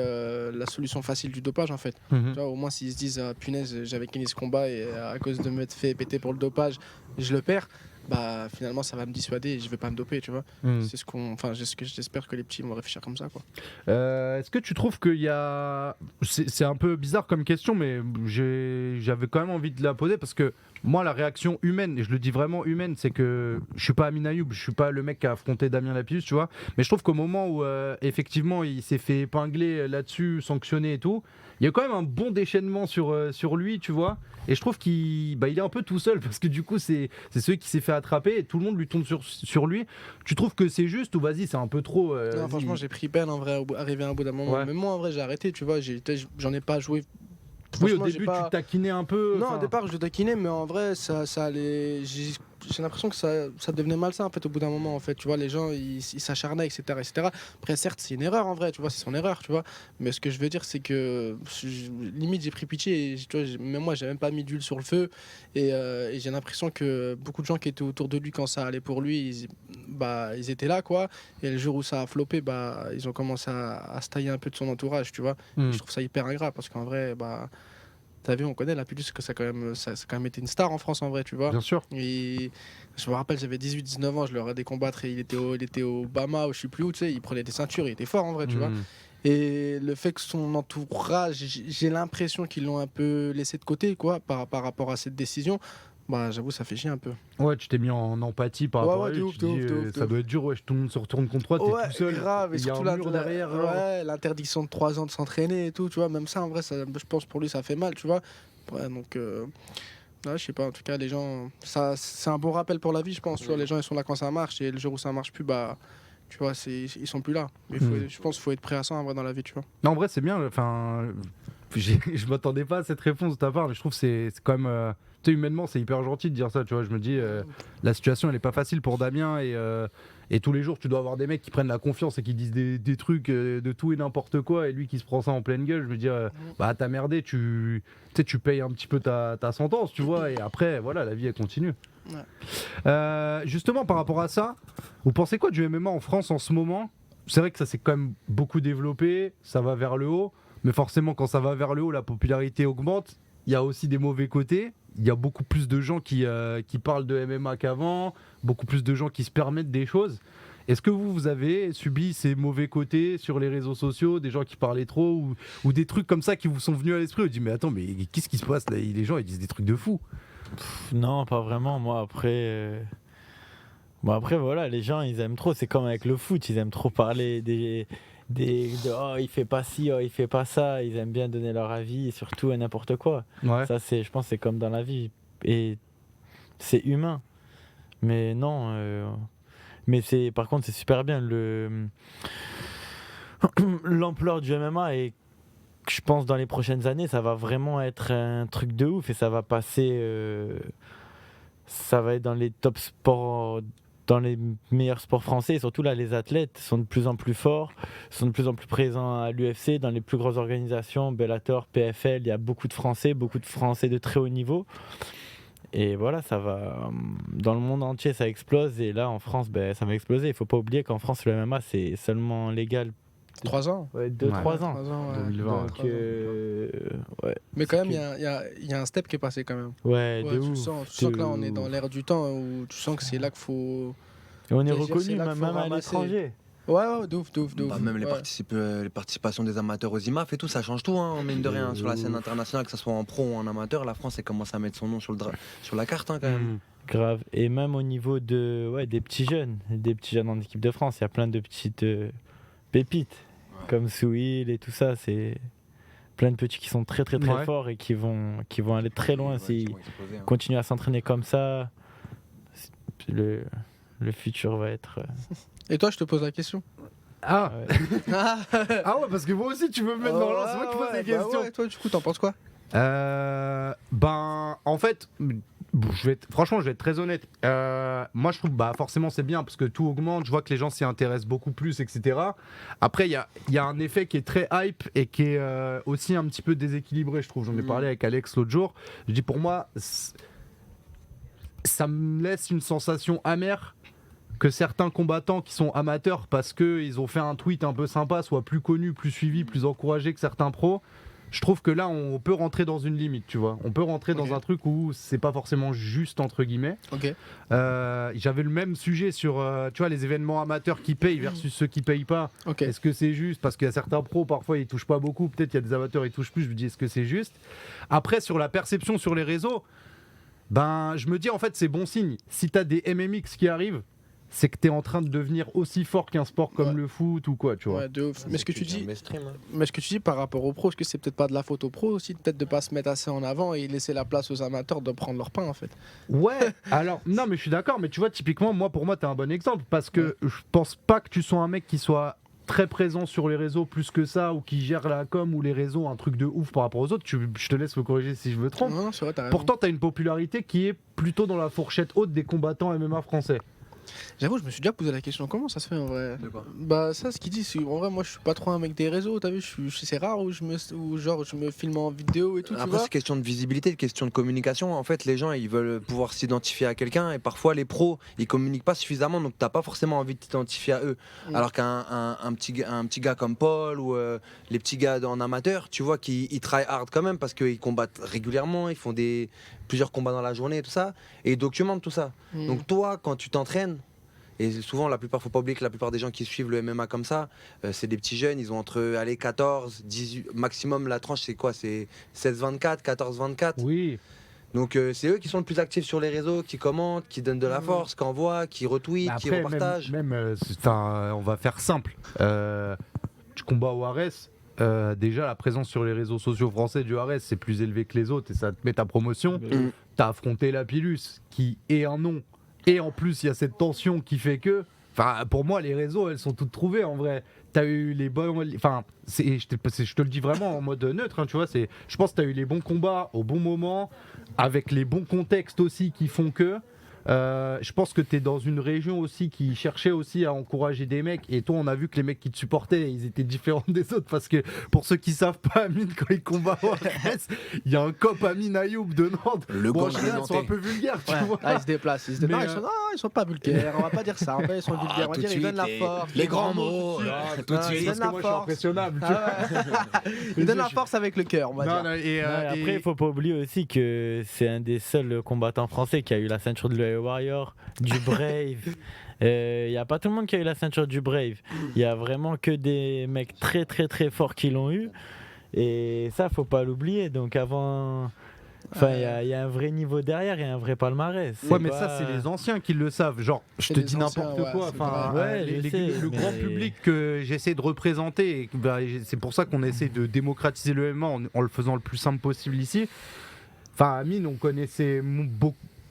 la solution facile du dopage en fait. Mhm. Tu vois, au moins s'ils se disent, ah, punaise, j'avais gagné ce combat et à cause de m'être fait péter pour le dopage, je le perds. Bah finalement ça va me dissuader et je vais pas me doper, tu vois. Mhm. J'espère que les petits vont réfléchir comme ça, quoi. Est-ce que tu trouves qu'il y a. C'est un peu bizarre comme question, mais j'avais quand même envie de la poser parce que moi, la réaction humaine, et je le dis vraiment humaine, c'est que je suis pas Amin Ayoub, je suis pas le mec qui a affronté Damien Lapillus, tu vois. Mais je trouve qu'au moment où effectivement il s'est fait épingler là-dessus, sanctionné et tout, il y a quand même un bon déchaînement sur lui, tu vois. Et je trouve qu'il il est un peu tout seul parce que du coup, c'est celui qui s'est fait attraper et tout le monde lui tombe sur lui. Tu trouves que c'est juste ou vas-y, c'est un peu trop. Non, vas-y. franchement, j'ai pris peine en vrai, arrivé à un bout d'un moment. Ouais. Même moi, en vrai, j'ai arrêté, tu vois. J'en ai pas joué. Oui, au Franchement, j'ai début, pas- tu taquinais un peu. Non, enfin, au départ, je taquinais, mais en vrai, ça allait. j'ai l'impression que ça devenait malsain en fait au bout d'un moment en fait. Tu vois, les gens ils s'acharnaient, etc., etc. Après, certes, c'est une erreur en vrai, tu vois, c'est son erreur, tu vois. Mais ce que je veux dire, c'est que limite j'ai pris pitié. Tu vois, même moi, j'ai même pas mis d'huile sur le feu. Et j'ai l'impression que beaucoup de gens qui étaient autour de lui quand ça allait pour lui, ils étaient là, quoi. Et le jour où ça a floppé, ils ont commencé à se tailler un peu de son entourage, tu vois. Et je trouve ça hyper ingrat parce qu'en vrai, t'as vu, on connaît la Lapidus, que ça a quand même été une star en France en vrai, tu vois. Bien sûr. Et je me rappelle, j'avais 18-19 ans, je le regardais combattre et il était au Bama ou je sais plus où, tu sais, il prenait des ceintures, il était fort en vrai, tu vois. Et le fait que son entourage, j'ai l'impression qu'ils l'ont un peu laissé de côté, quoi, par rapport à cette décision. J'avoue, ça fait chier un peu. Ouais, tu t'es mis en empathie par rapport à lui. Tu te dis, ça doit être dur, ouais, tout le monde se retourne contre toi, t'es tout seul. Grave, et il y a surtout un mur derrière. l'interdiction de 3 ans de s'entraîner et tout, tu vois. Même ça, en vrai, je pense pour lui, ça fait mal, tu vois. Ouais, donc, je sais pas, en tout cas, les gens, c'est un bon rappel pour la vie, je pense. Tu vois, les gens, ils sont là quand ça marche, et le jour où ça marche plus, tu vois, ils sont plus là. Mais je pense qu'il faut être prêt à ça, en vrai, dans la vie, tu vois. Non, en vrai, c'est bien. Enfin, je m'attendais pas à cette réponse de ta part, mais je trouve que c'est quand même. Tu sais, humainement, c'est hyper gentil de dire ça, tu vois. Je me dis, la situation, elle est pas facile pour Damien, et tous les jours, tu dois avoir des mecs qui prennent la confiance et qui disent des trucs de tout et n'importe quoi, et lui qui se prend ça en pleine gueule. Je me dis, t'as merdé, tu payes un petit peu ta sentence, tu vois, et après, voilà, la vie, elle continue. Ouais. Justement, par rapport à ça, vous pensez quoi du MMA en France en ce moment? C'est vrai que ça s'est quand même beaucoup développé, ça va vers le haut, mais forcément, quand ça va vers le haut, la popularité augmente. Il y a aussi des mauvais côtés. Il y a beaucoup plus de gens qui parlent de MMA qu'avant, beaucoup plus de gens qui se permettent des choses. Est-ce que vous avez subi ces mauvais côtés sur les réseaux sociaux, des gens qui parlaient trop ou des trucs comme ça qui vous sont venus à l'esprit? Vous dites, mais attends, mais qu'est-ce qui se passe là? Les gens, ils disent des trucs de fou. Non, pas vraiment. Moi, après, voilà, les gens, ils aiment trop. C'est comme avec le foot, ils aiment trop parler oh, il fait pas ci, oh, il fait pas ça. Ils aiment bien donner leur avis, et surtout à n'importe quoi. Ouais. Ça, je pense, c'est comme dans la vie. Et c'est humain. Mais non. Mais par contre, c'est super bien. L'ampleur du MMA, et je pense dans les prochaines années, ça va vraiment être un truc de ouf, et ça va passer. Ça va être dans les top sports, dans les meilleurs sports français, et surtout là, les athlètes sont de plus en plus forts, sont de plus en plus présents à l'UFC, dans les plus grosses organisations, Bellator, PFL. Il y a beaucoup de Français de très haut niveau. Et voilà, ça va dans le monde entier, ça explose, et là en France, ça va exploser. Il faut pas oublier qu'en France, le MMA, c'est seulement légal 3 ans. 2-3 ans. 3 ans, ouais. 2020. Donc, ouais. Mais quand même, il y a un step qui est passé quand même. Ouais, de tu ouf. sens que là, on est dans l'ère du temps où tu sens que c'est là qu'il faut. Et on est c'est reconnu là qu'il faut même à ramasser. l'étranger. Ouais, de ouf. Même les Ouais. participations des amateurs aux IMAF et tout, ça change tout, hein, mine de rien, sur la scène internationale, que ce soit en pro ou en amateur. La France, elle commence à mettre son nom sur la carte, hein, quand même. Grave. Et même au niveau des petits jeunes en équipe de France, il y a plein de petites pépites, comme Souil et tout ça. C'est plein de petits qui sont très très très forts et qui vont aller très loin s'ils continuent à s'entraîner comme ça. Le futur va être. Et toi, je te pose la question. Ah Ouais. Ah ouais, parce que moi aussi tu veux me mettre dans l'ordre, c'est moi qui pose des questions. Ouais, toi, du coup, t'en penses quoi? En fait, franchement, je vais être très honnête. Moi, je trouve, forcément, c'est bien parce que tout augmente. Je vois que les gens s'y intéressent beaucoup plus, etc. Après, il y a un effet qui est très hype et qui est aussi un petit peu déséquilibré, je trouve. J'en ai parlé avec Alex l'autre jour. Je dis, pour moi, ça me laisse une sensation amère que certains combattants qui sont amateurs parce qu'ils ont fait un tweet un peu sympa soient plus connus, plus suivis, plus encouragés que certains pros. Je trouve que là, on peut rentrer dans une limite, tu vois. On peut rentrer dans un truc où c'est pas forcément juste, entre guillemets. J'avais le même sujet sur, tu vois, les événements amateurs qui payent versus ceux qui payent pas. Est-ce que c'est juste? Parce qu'il y a certains pros, parfois, ils touchent pas beaucoup. Peut-être qu'il y a des amateurs, ils touchent plus. Je me dis, est-ce que c'est juste? Après, sur la perception sur les réseaux, je me dis, en fait, c'est bon signe. Si t'as des MMX qui arrivent, c'est que t'es en train de devenir aussi fort qu'un sport comme le foot ou quoi, tu vois. Ouais, de ouf. Mais ce que tu dis par rapport aux pros, est-ce que c'est peut-être pas de la faute aux pros aussi, peut-être de pas se mettre assez en avant et laisser la place aux amateurs de prendre leur pain en fait? Ouais, alors non mais je suis d'accord, mais tu vois typiquement pour moi t'es un bon exemple parce que je pense pas que tu sois un mec qui soit très présent sur les réseaux plus que ça, ou qui gère la com ou les réseaux, un truc de ouf par rapport aux autres. Je te laisse me corriger si je me trompe. Non, c'est vrai, t'as raison. Pourtant, t'as une popularité qui est plutôt dans la fourchette haute des combattants MMA français. J'avoue, je me suis déjà posé la question, comment ça se fait en vrai? De quoi? Bah ça, ce qu'il dit, c'est en vrai, moi je suis pas trop un mec des réseaux, t'as vu, c'est rare où je me filme en vidéo et tout, tu Après, vois. c'est question de visibilité, question de communication. En fait, les gens, ils veulent pouvoir s'identifier à quelqu'un et parfois, les pros, ils communiquent pas suffisamment, donc t'as pas forcément envie de t'identifier à eux. Alors qu'un un petit gars comme Paul ou les petits gars en amateur, tu vois, ils try hard quand même parce qu'ils combattent régulièrement, ils font plusieurs combats dans la journée et tout ça, et ils documentent tout ça. Donc toi, quand tu t'entraînes, et souvent, faut pas oublier que la plupart des gens qui suivent le MMA comme ça, c'est des petits jeunes, ils ont entre 14, 18, maximum la tranche c'est quoi? C'est 16-24, 14-24. Oui. Donc c'est eux qui sont le plus actifs sur les réseaux, qui commentent, qui donnent de la force, qui envoient, qui retweetent, qui Après, repartagent. on va faire simple. Tu combats au Ares. Déjà, la présence sur les réseaux sociaux français du Ares, c'est plus élevé que les autres et ça te met ta promotion. T'as affronté la Pilus, qui est un nom. Et en plus, il y a cette tension qui fait que... Enfin, pour moi, les réseaux, elles sont toutes trouvées, en vrai. T'as eu les bons... Enfin, je te le dis vraiment en mode neutre, hein, tu vois. Je pense que t'as eu les bons combats au bon moment, avec les bons contextes aussi qui font que... je pense que tu es dans une région aussi qui cherchait aussi à encourager des mecs, et toi on a vu que les mecs qui te supportaient ils étaient différents des autres, parce que pour ceux qui savent pas, Amine quand il combat au RS, il y a un cop Amine Ayoub de Nantes. Le Bon, en gang général, ils sont un nantais. peu vulgaires, tu vois. Ils se déplacent, Mais, Non, ils sont pas vulgaires, on va pas dire ça, en fait, ils sont vulgaires, on va tout dire de ils donnent la suite, force. les grands mots. Tout de suite. Parce que moi je suis impressionnable, tu vois. Ils donnent la force avec le cœur, on va dire. Non, et, Non, et après, il faut pas oublier aussi que c'est un des seuls combattants français qui a eu la ceinture de l'UAE Warrior, du Brave. Il n'y a pas tout le monde qui a eu la ceinture du Brave. Il y a vraiment que des mecs très très très forts qui l'ont eu. Et ça, faut pas l'oublier. Donc avant... Enfin, il y a un vrai niveau derrière, il y a un vrai palmarès. Ouais, mais ça, c'est les anciens qui le savent. Genre, je C'est te les dis anciens, n'importe ouais, quoi. c'est Enfin, vrai. Ouais, je sais, le grand mais- public que j'essaie de représenter, et c'est pour ça qu'on essaie de démocratiser le MMA en le faisant le plus simple possible ici. Enfin, Amine, on connaissait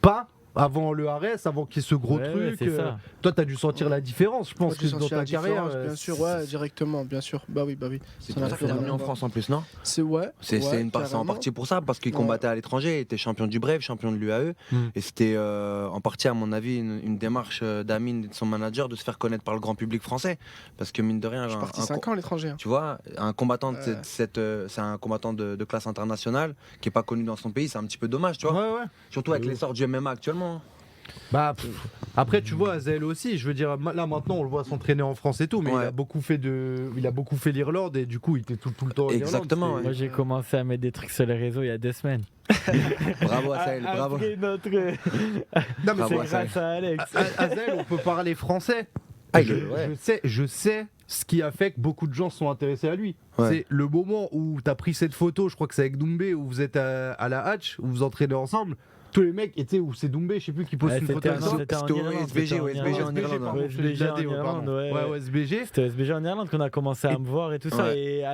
pas avant le Ares, avant qu'il y ait ce gros Ouais, truc. c'est ça. Toi, t'as dû sentir la différence, je pense, Moi, j'ai que dans senti ta la carrière. différence, bien sûr, ouais, directement, bien sûr. Bah oui. C'est Ça pour n'a ça plus qu'il est rien revenu à en voir. France en plus, non? C'est ouais. C'est en carrément. partie pour ça, parce qu'il Ouais. combattait à l'étranger, il était champion du Brave, champion de l'UAE. Et c'était en partie, à mon avis, une démarche d'Amine et de son manager de se faire connaître par le grand public français. Parce que mine de rien, Je suis parti 5 ans à l'étranger. tu vois, un combattant de Ouais. c'est un combattant de classe internationale qui est pas connu dans son pays, c'est un petit peu dommage, tu vois. Ouais. Surtout avec l'essor du MMA actuellement. Bah, après, tu vois, Azel aussi, je veux dire, là maintenant, on le voit s'entraîner en France et tout, mais Ouais. il a beaucoup fait l'Irlande, et du coup, il était tout le temps en Irlande. Exactement, C'était- Moi, j'ai commencé à mettre des trucs sur les réseaux il y a 2 semaines. Bravo à Sahel, bravo. Après notre... Non, mais Bravo c'est à Sahel. grâce à Alex. Azel, on peut parler français. Ah, Je sais ce qui a fait que beaucoup de gens se sont intéressés à lui. Ouais. C'est le moment où tu as pris cette photo, je crois que c'est avec Doumbé, où vous êtes à la Hatch, où vous entraînez ensemble. Tous les mecs, et tu sais, où c'est Doumbé, je sais plus qui pose Ouais, une photo avec toi. c'était en C'était au Irlande, SBG, c'était au SBG en Irlande. pardon, Ouais, je l'ai SBG en dit, Irlande, pardon. ouais. Ouais, au SBG. C'était au SBG en Irlande qu'on a commencé à Et- me voir et tout ça. Ouais. Et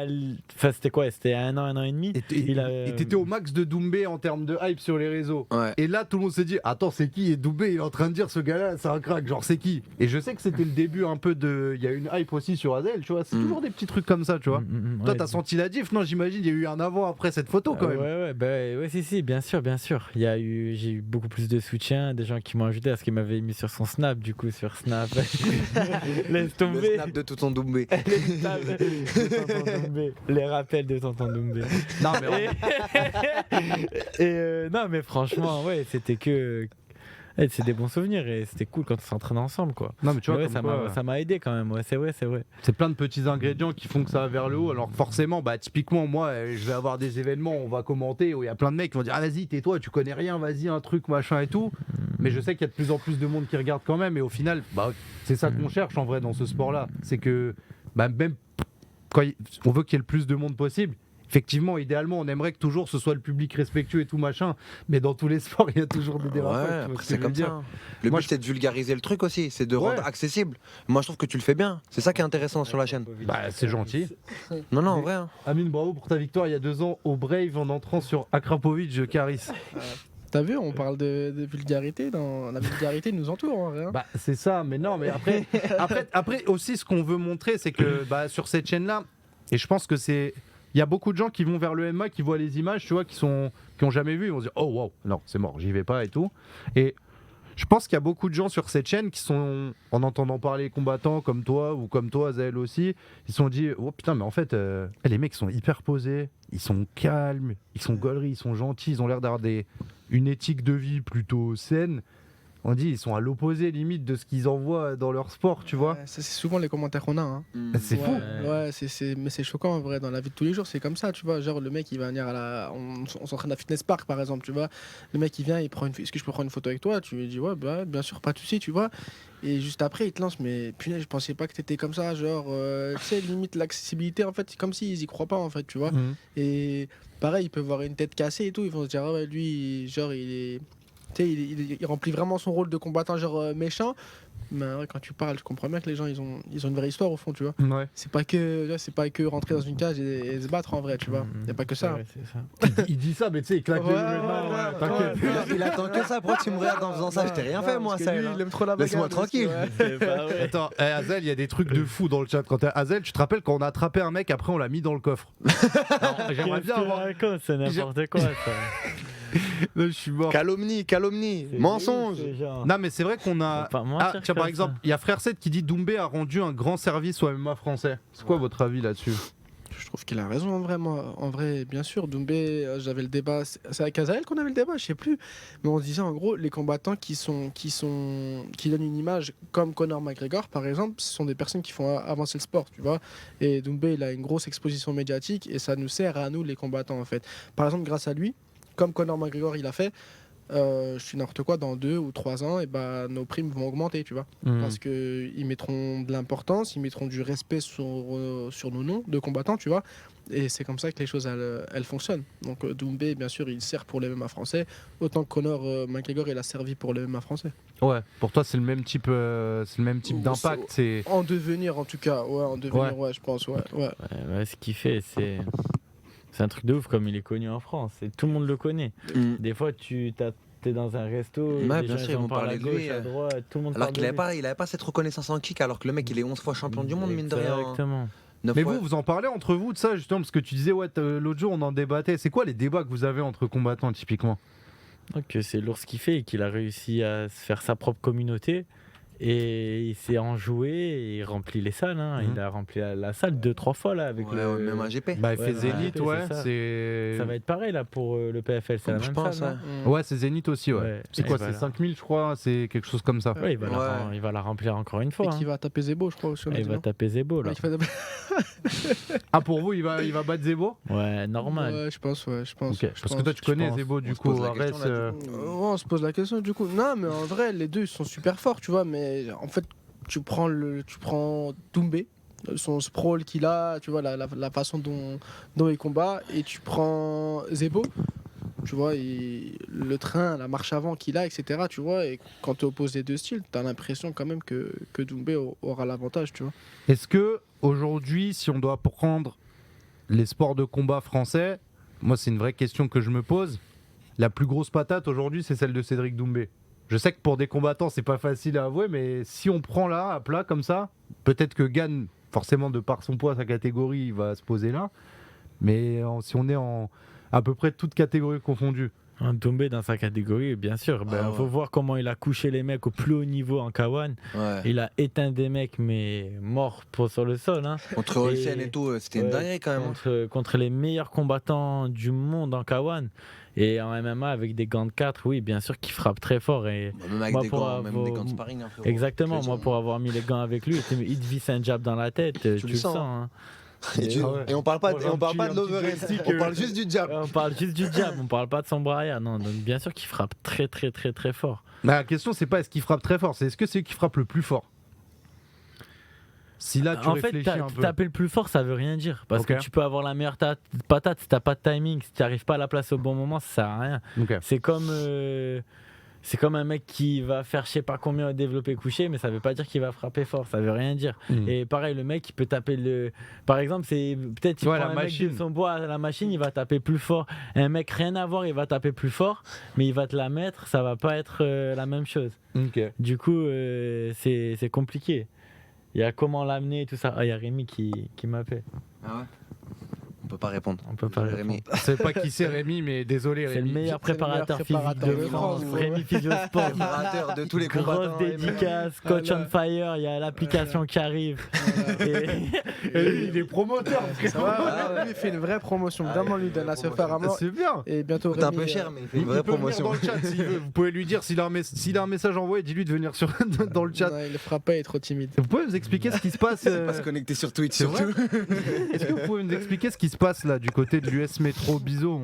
enfin, c'était quoi? C'était un an et demi. Et t'étais au max de Doumbé en termes de hype sur les réseaux. Ouais. Et là, tout le monde s'est dit, attends, c'est qui? Et Doumbé, il est en train de dire, ce gars-là, c'est un crack, genre, c'est qui? Et je sais que c'était le début un peu de. Il y a une hype aussi sur Azel, tu vois. C'est toujours des petits trucs comme ça, tu vois. Toi, Ouais, t'as senti la diff? Non, j'imagine, il y a eu un avant-après cette photo quand même. Ouais, si, bien sûr. J'ai eu beaucoup plus de soutien, des gens qui m'ont ajouté parce qu'ils m'avaient mis sur son Snap, du coup, sur Snap. Laisse Le tomber. snap de tout ton Doumbé. Les snaps de Tonton Doumbé. Les rappels de Tonton Doumbé. Non, mais Non, mais franchement, ouais, c'était que. Ouais, c'est des bons souvenirs et c'était cool quand on s'entraînait ensemble, quoi. non, mais tu vois, Mais ouais, comme quoi, ça m'a aidé quand même, ouais, c'est vrai. c'est plein de petits ingrédients qui font que ça va vers le haut. Alors forcément, bah typiquement, moi, je vais avoir des événements, on va commenter, où il y a plein de mecs qui vont dire, ah vas-y, tais-toi, tu connais rien, vas-y, un truc, machin et tout. Mais je sais qu'il y a de plus en plus de monde qui regarde quand même, et au final, bah, c'est ça qu'on cherche en vrai dans ce sport-là. C'est que, bah, même quand on veut qu'il y ait le plus de monde possible. Effectivement, idéalement, on aimerait que toujours ce soit le public respectueux et tout machin, mais dans tous les sports, il y a toujours des dérapages. Ouais, tu vois après, ce que c'est je veux comme dire. ça. Le Moi, but, c'est de vulgariser le truc aussi, c'est de Ouais. rendre accessible. Moi, je trouve que tu le fais bien. C'est ça qui est intéressant sur la chaîne. Bah, c'est gentil. Non, en vrai. Hein. Amine, bravo pour ta victoire il y a 2 ans au Brave en entrant sur Akrapovic Karis. T'as vu, on parle de vulgarité, la vulgarité nous entoure en vrai. Hein. Bah, c'est ça, mais non, mais après aussi, ce qu'on veut montrer, c'est que sur cette chaîne-là, et je pense que c'est. Il y a beaucoup de gens qui vont vers le MMA, qui voient les images, tu vois, qui ont jamais vu, ils vont se dire oh wow, non, c'est mort, j'y vais pas et tout. Et je pense qu'il y a beaucoup de gens sur cette chaîne qui sont, en entendant parler combattants comme toi ou comme toi, Azael aussi, ils se sont dit oh putain, mais en fait, les mecs ils sont hyper posés, ils sont calmes, ils sont gauleries, ils sont gentils, ils ont l'air d'avoir une éthique de vie plutôt saine. On dit ils sont à l'opposé limite de ce qu'ils envoient dans leur sport, tu vois. Ça, c'est souvent les commentaires qu'on a. Hein. C'est fou. Ouais, mais c'est choquant en vrai. Dans la vie de tous les jours, c'est comme ça, tu vois. Genre, le mec, il va venir on s'entraîne à Fitness Park, par exemple, tu vois. Le mec, il vient, il prend est-ce que je peux prendre une photo avec toi? Tu lui dis, ouais, bah, bien sûr, pas de souci, tu vois. Et juste après, il te lance, mais punaise, je pensais pas que t'étais comme ça. Genre, tu sais, limite, l'accessibilité, en fait, c'est comme s'ils y croient pas, en fait, tu vois. Et pareil, ils peuvent voir une tête cassée et tout. Ils vont se dire, ah ouais, lui, genre, il est. Tu sais, il remplit vraiment son rôle de combattant genre méchant, mais ouais, quand tu parles, je comprends bien que les gens ils ont une vraie histoire au fond, tu vois. Ouais. C'est pas que rentrer dans une cage et se battre en vrai, tu vois. Y a pas que ça. Ouais, c'est ça. Il dit ça, mais tu sais, il claque les mains. T'inquiète. Il attend que ça. Pourquoi tu me regardes en faisant ça? Je t'ai rien fait, moi, Parce que ça. lui, il aime trop la bagarre. Laisse-moi tranquille. C'est pas vrai. Attends, Azel, il y a des trucs de fou dans le chat. Quand Azel, tu te rappelles quand on a attrapé un mec, après on l'a mis dans le coffre. Alors, j'aimerais bien avoir. C'est n'importe quoi, ça. Non, je suis mort. Calomnie, C'est mensonge. ouf, ce genre. Non, mais c'est vrai qu'on a. Faut pas mentir Tiens, par comme exemple, ça. il y a Frère 7 qui dit Doumbé a rendu un grand service au MMA français. C'est quoi votre avis là-dessus? Je trouve qu'il a raison en vrai, moi. En vrai, bien sûr, Doumbé, j'avais le débat. C'est avec Azael qu'on avait le débat, je sais plus. Mais on se disait en gros, les combattants qui donnent une image comme Conor McGregor, par exemple, ce sont des personnes qui font avancer le sport, tu vois. Et Doumbé, il a une grosse exposition médiatique et ça nous sert à nous, les combattants, en fait. Par exemple, grâce à lui, comme Conor McGregor il a fait, je suis n'importe quoi, dans 2 ou 3 ans, et bah, nos primes vont augmenter, tu vois. Parce qu'ils mettront de l'importance, ils mettront du respect sur nos noms de combattants, tu vois. Et c'est comme ça que les choses elles fonctionnent. Donc Doumbé, bien sûr, il sert pour le MMA français, autant que Conor McGregor il a servi pour le MMA français. Ouais, pour toi c'est le même type, d'impact. C'est En devenir en tout cas, ouais, je pense, ouais. Ouais, ce qu'il fait, c'est un truc de ouf comme il est connu en France. Et tout le monde le connaît. Des fois, t'es dans un resto, Ouais, les bien gens sûr, ils ils en vont parlent à parler de lui, gauche, à droite, tout le monde Alors parle qu'il de avait lui. pas, cette reconnaissance en kick, alors que le mec il est 11 fois champion du monde, mine de rien. Exactement. Mais vous en parlez entre vous de ça justement parce que tu disais ouais l'autre jour on en débattait. C'est quoi les débats que vous avez entre combattants typiquement? Donc c'est lourd ce qu'il fait et qu'il a réussi à se faire sa propre communauté. Et il s'est enjoué et il remplit les salles. Hein. Il a rempli la salle 2-3 fois là avec le. Même un GP. Bah il fait Ouais, Zénith, c'est ouais. ça. C'est. Ça va être pareil là pour le PFL, c'est la Je même pense, salle. Ouais, c'est Zénith aussi, ouais. Ouais. C'est Et quoi, voilà. c'est 5000 je crois, c'est quelque chose comme ça. Ouais, il va, Ouais. il va la remplir encore une fois. Et qui hein. va taper Zebo, je crois aussi. on a Et il dit, va non taper Zebo là. Ouais, qui va taper- Ah pour vous il va battre Zebo? Ouais, normal. Ouais, je pense. Ok. Je Parce pense. que toi tu connais pense. Zebo du On se coup, pose la Arès, question, là, du Ouais, on se pose la question du coup. Non, mais en vrai, les deux ils sont super forts, tu vois. Mais en fait, tu prends Doumbé, son sprawl qu'il a, tu vois, la façon dont il combat, et tu prends Zebo, tu vois, le train, la marche avant qu'il a, etc. Tu vois, et quand tu opposes les deux styles, tu as l'impression quand même que Doumbé aura l'avantage, tu vois. Est-ce que aujourd'hui, si on doit prendre les sports de combat français, moi c'est une vraie question que je me pose, la plus grosse patate aujourd'hui c'est celle de Cédric Doumbé. Je sais que pour des combattants c'est pas facile à avouer, mais si on prend là à plat comme ça, peut-être que Gann, forcément de par son poids, sa catégorie, il va se poser là, mais si on est en à peu près toutes catégories confondues. Un Doumbé dans sa catégorie, bien sûr. Ben, ouais. faut voir comment il a couché les mecs au plus haut niveau en K1. Ouais. Il a éteint des mecs, mais morts sur le sol. Hein. Contre Olsen et tout, c'était une Ouais, dinguerie quand même. contre les meilleurs combattants du monde en K1. Et en MMA, avec des gants de 4, oui, bien sûr qu'il frappe très fort. Et Même avec moi, des pour gants, même avoir- des gants de sparring. hein, frérot. exactement, Tu moi les pour avoir mis les gants avec lui, il te visse un jab dans la tête, tu le sens. Hein. Et, Ah ouais. et on parle pas, Ouais, on parle un pas de petit l'overhead, joystick, on parle juste du jab. On parle juste du jab, on parle pas de son bras arrière. Non, donc bien sûr qu'il frappe très très très très fort. Bah, la question c'est pas est-ce qu'il frappe très fort, c'est est-ce que c'est lui qui frappe le plus fort. Si là tu En fait, réfléchis un peu. taper le plus fort, ça veut rien dire. Parce Ok. que tu peux avoir la meilleure patate, si t'as pas de timing, si tu n'arrives pas à la place au bon moment, ça sert à rien. Ok. C'est comme c'est comme un mec qui va faire je sais pas combien au développé couché, mais ça veut pas dire qu'il va frapper fort, ça veut rien dire. Et pareil, le mec il peut taper par exemple, c'est peut-être il prend la un machine. mec de son bois à la machine, il va taper plus fort. Un mec rien à voir, il va taper plus fort, mais il va te la mettre, ça va pas être la même chose. Du coup, c'est compliqué. Il y a comment l'amener, tout ça. Ah, il y a Rémi qui m'appelle. Ah ouais. On peut pas répondre. On peut pas Rémi. Je sais pas qui c'est Rémi, mais désolé C'est le Rémi. meilleur préparateur physique préparateur de de France, France, Rémi Physiosport. Préparateur de tous les combattants. Grosse dédicace, coach on fire, il y a l'application qui arrive. Et lui, il est promoteur. Ça va, lui, il fait une vraie promotion. Vraiment, lui donne à se faire à mort. C'est bien. Et bientôt, C'est un Rémi, peu cher, mais il fait une Il vraie peut venir promotion. dans le chat s'il veut. Vous pouvez lui dire s'il a un message envoyé, dis-lui de venir dans le chat. non, il le fera pas, il est trop timide. Vous pouvez nous expliquer ce qui se passe Pas se connecter sur Twitch C'est vrai surtout. Est-ce que vous pouvez nous expliquer ce qui se passe là du côté de l'US Métro Bizo?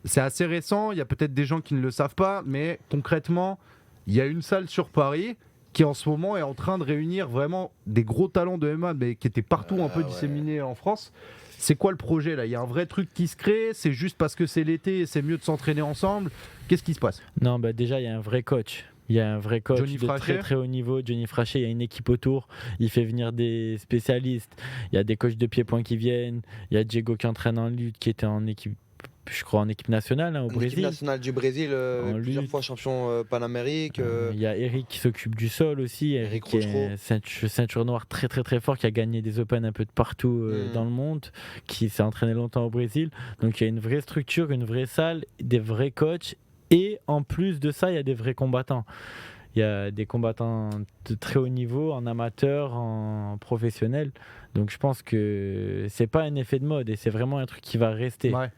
C'est assez récent, il y a peut-être des gens qui ne le savent pas, mais concrètement, il y a une salle sur Paris qui en ce moment est en train de réunir vraiment des gros talents de MMA, mais qui étaient partout un peu disséminés en France. C'est quoi le projet là? Il y a un vrai truc qui se crée? C'est juste parce que c'est l'été et c'est mieux de s'entraîner ensemble? Qu'est-ce qui se passe? Non, bah déjà, il y a un vrai coach. Il y a un vrai coach Johnny de Frachet. très très haut niveau, Johnny Frachet. Il y a une équipe autour. Il fait venir des spécialistes. Il y a des coachs de pied-point qui viennent. Il y a Diego qui entraîne en lutte, qui était en équipe, je crois, en équipe nationale au L'équipe Brésil. nationale du Brésil, plusieurs lutte. fois champion panamérique. Il y a Eric qui s'occupe du sol aussi. Eric qui Rochereau. est ceinture noire très très très fort, qui a gagné des Open un peu de partout dans le monde, qui s'est entraîné longtemps au Brésil. Donc il y a une vraie structure, une vraie salle, des vrais coachs. Et en plus de ça, il y a des vrais combattants. Il y a des combattants de très haut niveau, en amateur, en professionnel. Donc je pense que c'est pas un effet de mode et c'est vraiment un truc qui va rester. Ouais.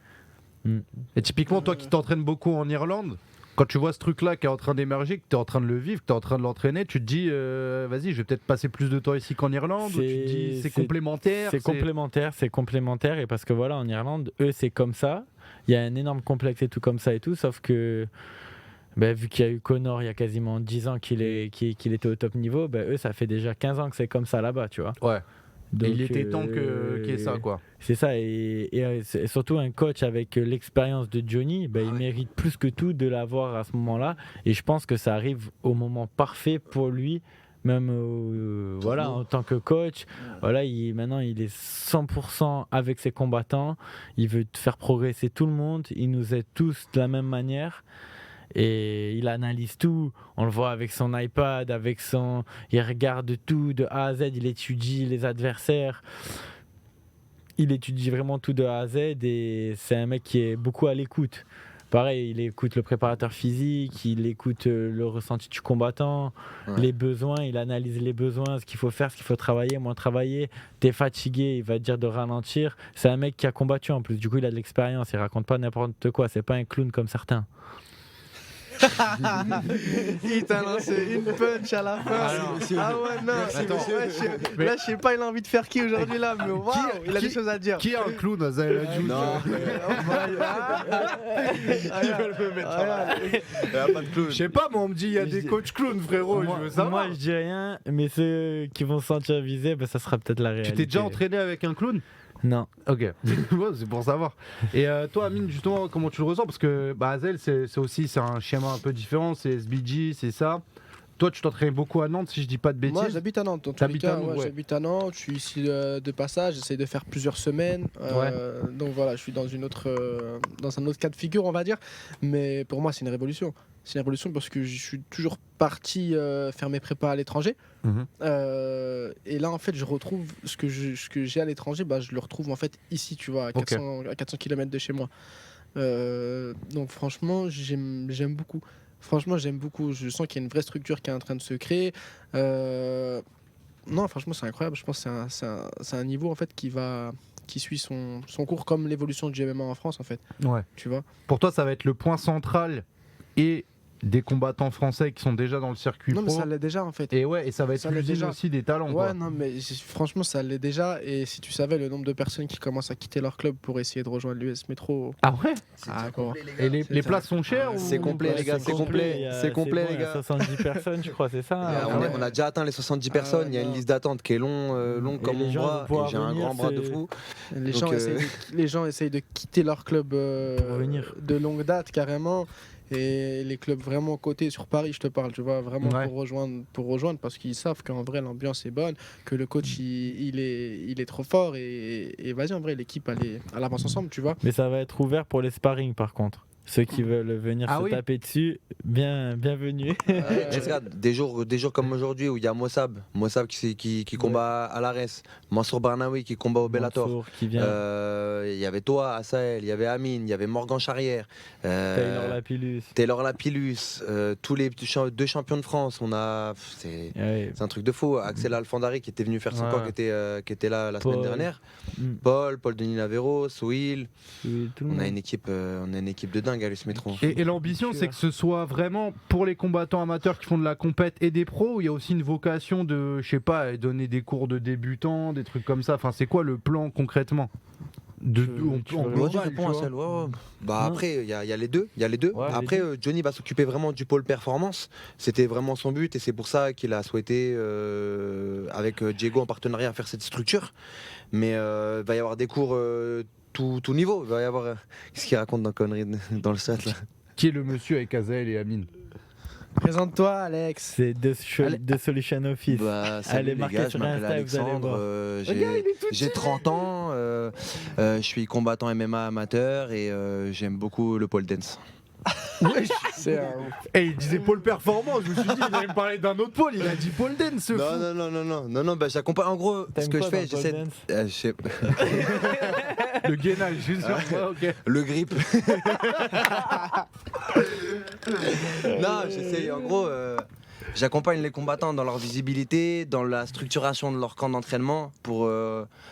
Mm. Et typiquement, toi qui t'entraînes beaucoup en Irlande, quand tu vois ce truc-là qui est en train d'émerger, que tu es en train de le vivre, que tu es en train de l'entraîner, tu te dis, vas-y, je vais peut-être passer plus de temps ici qu'en Irlande, ou tu te dis, c'est complémentaire. C'est complémentaire, et parce que voilà, en Irlande, eux, c'est comme ça. Il y a un énorme complexe et tout comme ça et tout, sauf que vu qu'il y a eu Conor il y a quasiment 10 ans qu'il était au top niveau, eux, ça fait déjà 15 ans que c'est comme ça là-bas, tu vois. Ouais. Donc, et il était temps qu'il y ait ça, quoi. C'est ça, et surtout un coach avec l'expérience de Johnny, il mérite plus que tout de l'avoir à ce moment-là. Et je pense que ça arrive au moment parfait pour lui, même en tant que coach. Voilà, maintenant, il est 100% avec ses combattants. Il veut faire progresser tout le monde. Il nous aide tous de la même manière. Et il analyse tout, on le voit avec son iPad, il regarde tout de A à Z, il étudie les adversaires, il étudie vraiment tout de A à Z, et c'est un mec qui est beaucoup à l'écoute. Pareil, il écoute le préparateur physique, il écoute le ressenti du combattant, les besoins, il analyse les besoins, ce qu'il faut faire, ce qu'il faut travailler, moins travailler. T'es fatigué, il va te dire de ralentir. C'est un mec qui a combattu en plus, du coup il a de l'expérience, il raconte pas n'importe quoi, c'est pas un clown comme certains. Il t'a lancé une punch à la fin. Ah ouais, non. Là, je sais pas, il a envie de faire qui aujourd'hui là, mais waouh, il a des choses à dire. Qui a un clown à Zael Adjoud? Non. Ils veulent me mettre. Je sais pas, moi on me dit il y a des coachs clowns, frérot. Moi, je veux savoir. je dis rien, mais ceux qui vont se sentir visés, ça sera peut-être la réalité. Tu t'es déjà entraîné avec un clown? Non. Ok, ouais, c'est pour savoir. Et toi, Amine, justement, comment tu le ressens? Parce que Azel, c'est un schéma un peu différent, c'est SBG, c'est ça. Toi, tu t'entraînes beaucoup à Nantes, si je dis pas de bêtises. Moi, j'habite à Nantes. Dans tous les cas, j'habite à Nantes. Je suis ici de passage. J'essaie de faire plusieurs semaines. Donc voilà, je suis dans un autre cas de figure, on va dire. Mais pour moi, c'est une révolution. C'est une révolution parce que je suis toujours parti faire mes prépas à l'étranger. Et là, en fait, je retrouve ce que j'ai à l'étranger. Je le retrouve en fait ici, tu vois, à 400 km de chez moi. Donc franchement, j'aime beaucoup. Franchement, j'aime beaucoup. Je sens qu'il y a une vraie structure qui est en train de se créer. Non, franchement, c'est incroyable. Je pense que c'est un niveau en fait qui suit son cours comme l'évolution du MMA en France en fait. Ouais. Tu vois. Pour toi, ça va être le point central et des combattants français qui sont déjà dans le circuit non, pro. mais ça l'est déjà en fait. Et ouais, et ça va être l'usine aussi des talents. Ouais, quoi. non, mais franchement, ça l'est déjà. Et si tu savais le nombre de personnes qui commencent à quitter leur club pour essayer de rejoindre l'US Métro. Ah ouais. Et les places sont chères ou... C'est complet, les gars, c'est complet. C'est complet, les gars. 70 personnes, je crois, c'est ça. On a déjà atteint les 70 personnes. Il y a une liste d'attente qui est longue comme mon bras. Et j'ai un grand bras de fou. Les gens essayent de quitter leur club de longue date, carrément. et les clubs vraiment cotés sur Paris, je te parle, tu vois, vraiment Ouais. pour rejoindre parce qu'ils savent qu'en vrai l'ambiance est bonne, que le coach il est trop fort et vas-y, en vrai, l'équipe elle avance ensemble, tu vois. Mais ça va être ouvert pour les sparring par contre. Ceux qui veulent venir Ah se oui. taper dessus, bienvenue. Et regarde, des jours comme aujourd'hui où il y a Mossab qui combat à l'Ares, Mansour Barnaoui qui combat au Bellator. Mansour qui vient, Il y avait toi, Assael, il y avait Amine, il y avait Morgan Charrière, Taylor Lapillus. Taylor Lapillus, tous les deux champions de France. C'est Ouais. un truc de fou. Axel Alfandari qui était venu faire son Ouais. corps, qui était là la semaine Paul. dernière. Mm. Paul Denis Laveros, Will. Oui, tout le On a monde. une équipe de dingue à l'US Métro. Et l'ambition, c'est que ce soit vraiment pour les combattants amateurs qui font de la compète et des pros, ou il y a aussi une vocation de, je sais pas, donner des cours de débutants, des trucs comme ça. Enfin, c'est quoi le plan concrètement Tu en veux- global, Vas-y, réponds, tu vois. Axel, ouais. Bah Non. après, il y a les deux. Ouais, Après, les deux. Johnny va s'occuper vraiment du pôle performance. C'était vraiment son but et c'est pour ça qu'il a souhaité, avec Diego en partenariat, faire cette structure. Mais il va y avoir des cours tout niveau. Il va y avoir. Qu'est-ce qu'il raconte dans conneries dans le chat là? Qui est le monsieur avec Azael et Amine? Présente-toi, Alex. C'est The Solution Office. Bah, salut Allez, les marquez gars, je sur m'appelle Insta et vous allez Alexandre, voir. j'ai 30 ans, je suis combattant MMA amateur et j'aime beaucoup le pole dance. C'est un- Et il disait pôle performance, je me suis dit, il allait me parler d'un autre pôle, il a dit pôle dance, ce fou. Non, bah, j'accompagne. En gros, T'aimes ce que quoi je fais, dans le pole j'essaie. dance Je sais- Le gainage, je suis sûr. Ouais, ok. Le grip. Non, j'essaye. En gros, j'accompagne les combattants dans leur visibilité, dans la structuration de leur camp d'entraînement pour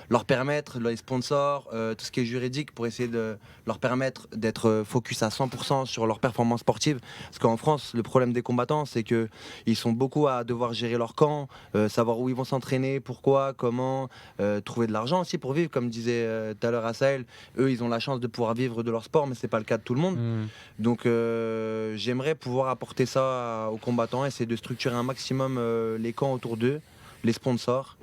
leur permettre, les sponsors, tout ce qui est juridique, pour essayer de leur permettre d'être focus à 100% sur leur performance sportive. Parce qu'en France, le problème des combattants, c'est que ils sont beaucoup à devoir gérer leur camp, savoir où ils vont s'entraîner, pourquoi, comment, trouver de l'argent aussi pour vivre, comme disait tout à l'heure Assael. Eux, ils ont la chance de pouvoir vivre de leur sport, mais c'est pas le cas de tout le monde. Mm. Donc j'aimerais pouvoir apporter ça aux combattants, essayer de structurer un maximum les camps autour d'eux, les sponsors,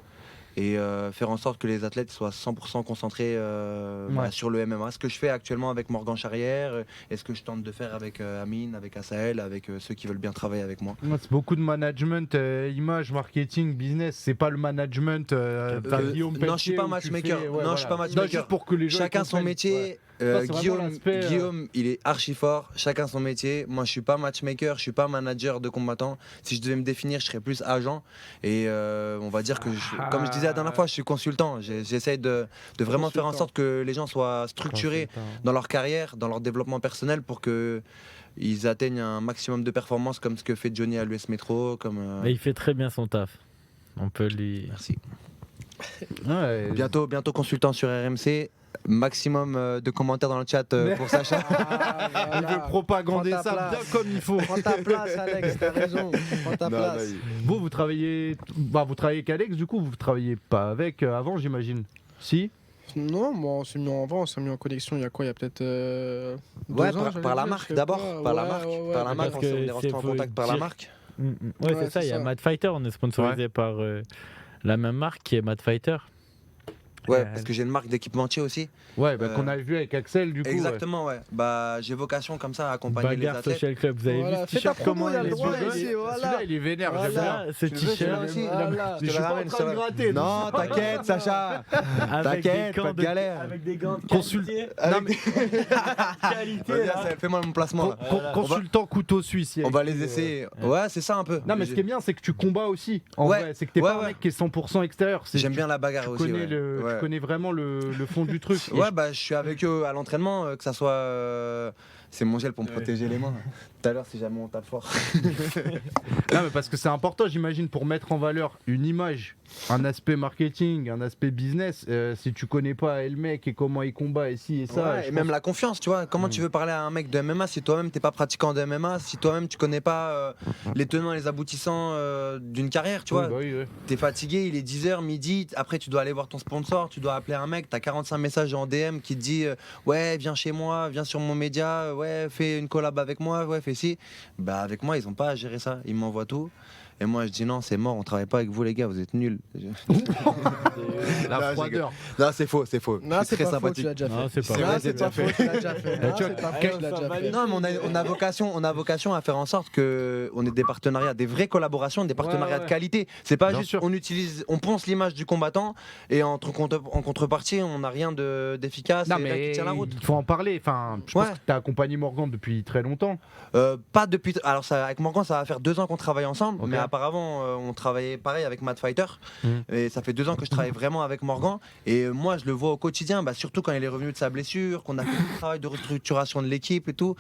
et faire en sorte que les athlètes soient 100% concentrés Ouais. sur le MMA. Ce que je fais actuellement avec Morgan Charrière, et ce que je tente de faire avec Amine, avec Assael, avec ceux qui veulent bien travailler avec moi. Ouais, c'est beaucoup de management, image, marketing, business. C'est pas le management. T'as Guillaume non, je suis Pelletier pas où tu matchmaker. fais- Non, je suis pas Non, matchmaker. juste pour que les gens Chacun son comprennent. métier. Ouais. Ça, c'est vraiment l'aspect, Guillaume, il est archi fort. Chacun son métier. Moi, je suis pas matchmaker, je suis pas manager de combattants. Si je devais me définir, je serais plus agent. Et on va dire que, comme je disais la dernière fois, je suis consultant. J'essaye de vraiment faire en sorte que les gens soient structurés dans leur carrière, dans leur développement personnel, pour que ils atteignent un maximum de performances, comme ce que fait Johnny à l'US Métro. Mais il fait très bien son taf. On peut lui. Merci. Ouais. Bientôt consultant sur RMC. Maximum de commentaires dans le chat pour Sacha. Ah, Il voilà. veut propagander Prends ta ça bien place. comme il faut. Prends ta place, Alex, t'as raison. Prends ta place. Vous travaillez avec Alex, du coup, vous travaillez pas avec avant, j'imagine. Si. Non, moi, on s'est mis en connexion il y a quoi? Il y a peut-être. Ouais, 2 ans, par la j'allais dire, marque je sais d'abord, pas. par la Ouais, marque, ouais, par la ouais, marque, parce on que est rentré c'est en faut contact par la dire- marque. Ouais, Ouais, c'est ça, c'est il y a ça. Mad Fighter, on est sponsorisé par la même marque qui est Mad Fighter. Ouais, parce que j'ai une marque d'équipementier aussi. Ouais, bah, Euh, qu'on a vu avec Axel, du coup. Exactement, ouais. Bah, j'ai vocation comme ça à accompagner Bagarre les athlètes. Social Club, vous avez Voilà, vu ce fais ta t-shirt promo, comment il a le est droit beau, ici, là voilà. Celui-là, il est vénère. Voilà. j'aime bien. Ça, ce Tu le veux, t-shirt celui-là aussi Voilà. Je suis pas en train de gratter. Non, t'inquiète, Sacha. avec T'inquiète, des pas gants de galère. avec des gants de Consul- qualité. Non, mais Qualité, Vas-y, là. Assael, fais-moi mon placement. là. consultant couteau suisse. il y a On va écrit, les essayer. Ouais, c'est ça un peu. Non, mais ce qui est bien, c'est que tu combats aussi. En Ouais. vrai, c'est que t'es Ouais, pas un ouais. mec qui est 100% extérieur. C'est- J'aime tu- bien la bagarre tu aussi. connais, ouais. Ouais. tu connais vraiment le fond du truc. Et Ouais, bah, je suis avec eux à l'entraînement, que ça soit. C'est mon gel pour me protéger les mains. Tout à l'heure, si jamais on tape fort. Non, mais parce que c'est important, j'imagine, pour mettre en valeur une image, un aspect marketing, un aspect business. Si tu connais pas le mec et comment il combat et ci et ça. Ouais, je et même pense- la confiance, tu vois. Comment Mm. tu veux parler à un mec de MMA si toi-même t'es pas pratiquant de MMA, si toi-même tu connais pas les tenants et les aboutissants d'une carrière, tu Oui, vois. bah oui, ouais. T'es fatigué, il est 10h, midi, après tu dois aller voir ton sponsor, tu dois appeler un mec, t'as 45 messages en DM qui te dit ouais, viens chez moi, viens sur mon média, ouais, fais une collab avec moi, ouais, fais ci. Bah avec moi, ils ont pas à gérer ça, ils m'envoient tout. Et moi, je dis non, c'est mort, on travaille pas avec vous, les gars, vous êtes nuls. La Non, froideur. Non, c'est faux. Non, Je suis c'est très pas faux, sympathique. tu l'as déjà Non, fait. c'est pas Non, vrai, c'est pas faux, tu l'as déjà fait. Non, tu vois, c'est pas faux, tu l'as déjà fait. Non, mais on a vocation à faire en sorte qu'on ait des partenariats, des vraies collaborations, des partenariats ouais. de qualité. C'est pas Bien juste sûr. on ponce l'image du combattant et en contrepartie, on n'a rien d'efficace Non, et rien qui mais tient la route. il faut en parler. Enfin, je pense Ouais. que tu as accompagné Morgan depuis très longtemps. Pas depuis. Alors, avec Morgan, ça va faire 2 ans qu'on travaille ensemble, Ok. mais auparavant, on travaillait pareil avec Mad Fighter. Et ça fait 2 ans que je travaille vraiment avec Morgan. Et moi, je le vois au quotidien, surtout quand il est revenu de sa blessure, qu'on a fait tout le travail de restructuration de l'équipe et tout.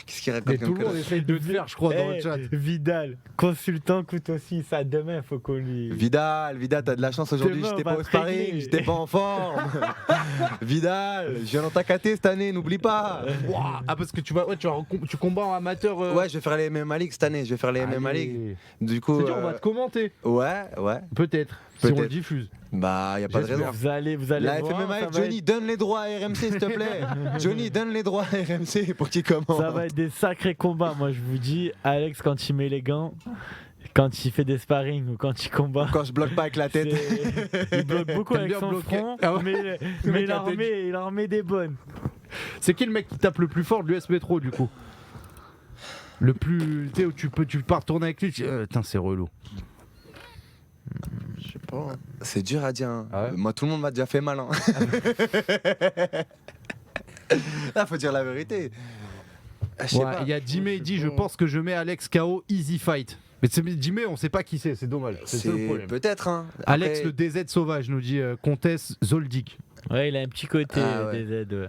Qu'est-ce qu'il raconte Mais comme tout le monde conneries essaye de te faire, je crois, dans le chat. Vidal, consultant couteau suisse, à demain, faut qu'on lui. Vidal, t'as de la chance aujourd'hui, Demain, j'étais on pas va au te sparring, régler. j'étais pas en forme. Vidal, je viens dans ta KT cette année, n'oublie pas. Ouah. Ah, parce que tu combats en amateur. Ouais, je vais faire les MMA League cette année, je vais faire les MMA League. Allez. Du coup, C'est-à-dire, on va te commenter. ouais. Peut-être. Si on le Peut-être. diffuse. Bah, y a pas de J'espère. raison. Vous allez La voir, FMMA, ça va Johnny, donne les droits à RMC, s'il te plaît. Johnny, donne les droits à RMC pour qu'il commence. Ça va être des sacrés combats, moi je vous dis. Alex, quand il met les gants, quand il fait des sparring ou quand il combat, Quand je bloque pas avec la tête. il bloque beaucoup T'aimes avec bien son bloquer. front, Ah ouais. mais mec a tête. il en remet des bonnes. C'est qui le mec qui tape le plus fort de l'US Métro, du coup? Le plus. Tu sais, où tu pars tourner avec lui. Putain, c'est relou. Je sais pas. Hein. C'est dur à dire. Hein. Ah ouais Moi, tout le monde m'a déjà fait mal. Hein. Là, faut dire la vérité. Je sais Ouais, pas. il y a Jimé, il dit sais je pas. pense que je mets Alex KO easy fight. Mais Jimé, on sait pas qui c'est dommage. C'est ça le problème. Peut-être. Hein. Alex Après- le DZ sauvage nous dit Comtesse Zoldyck. Ouais, il a un petit côté Ah ouais. des aides. Ouais.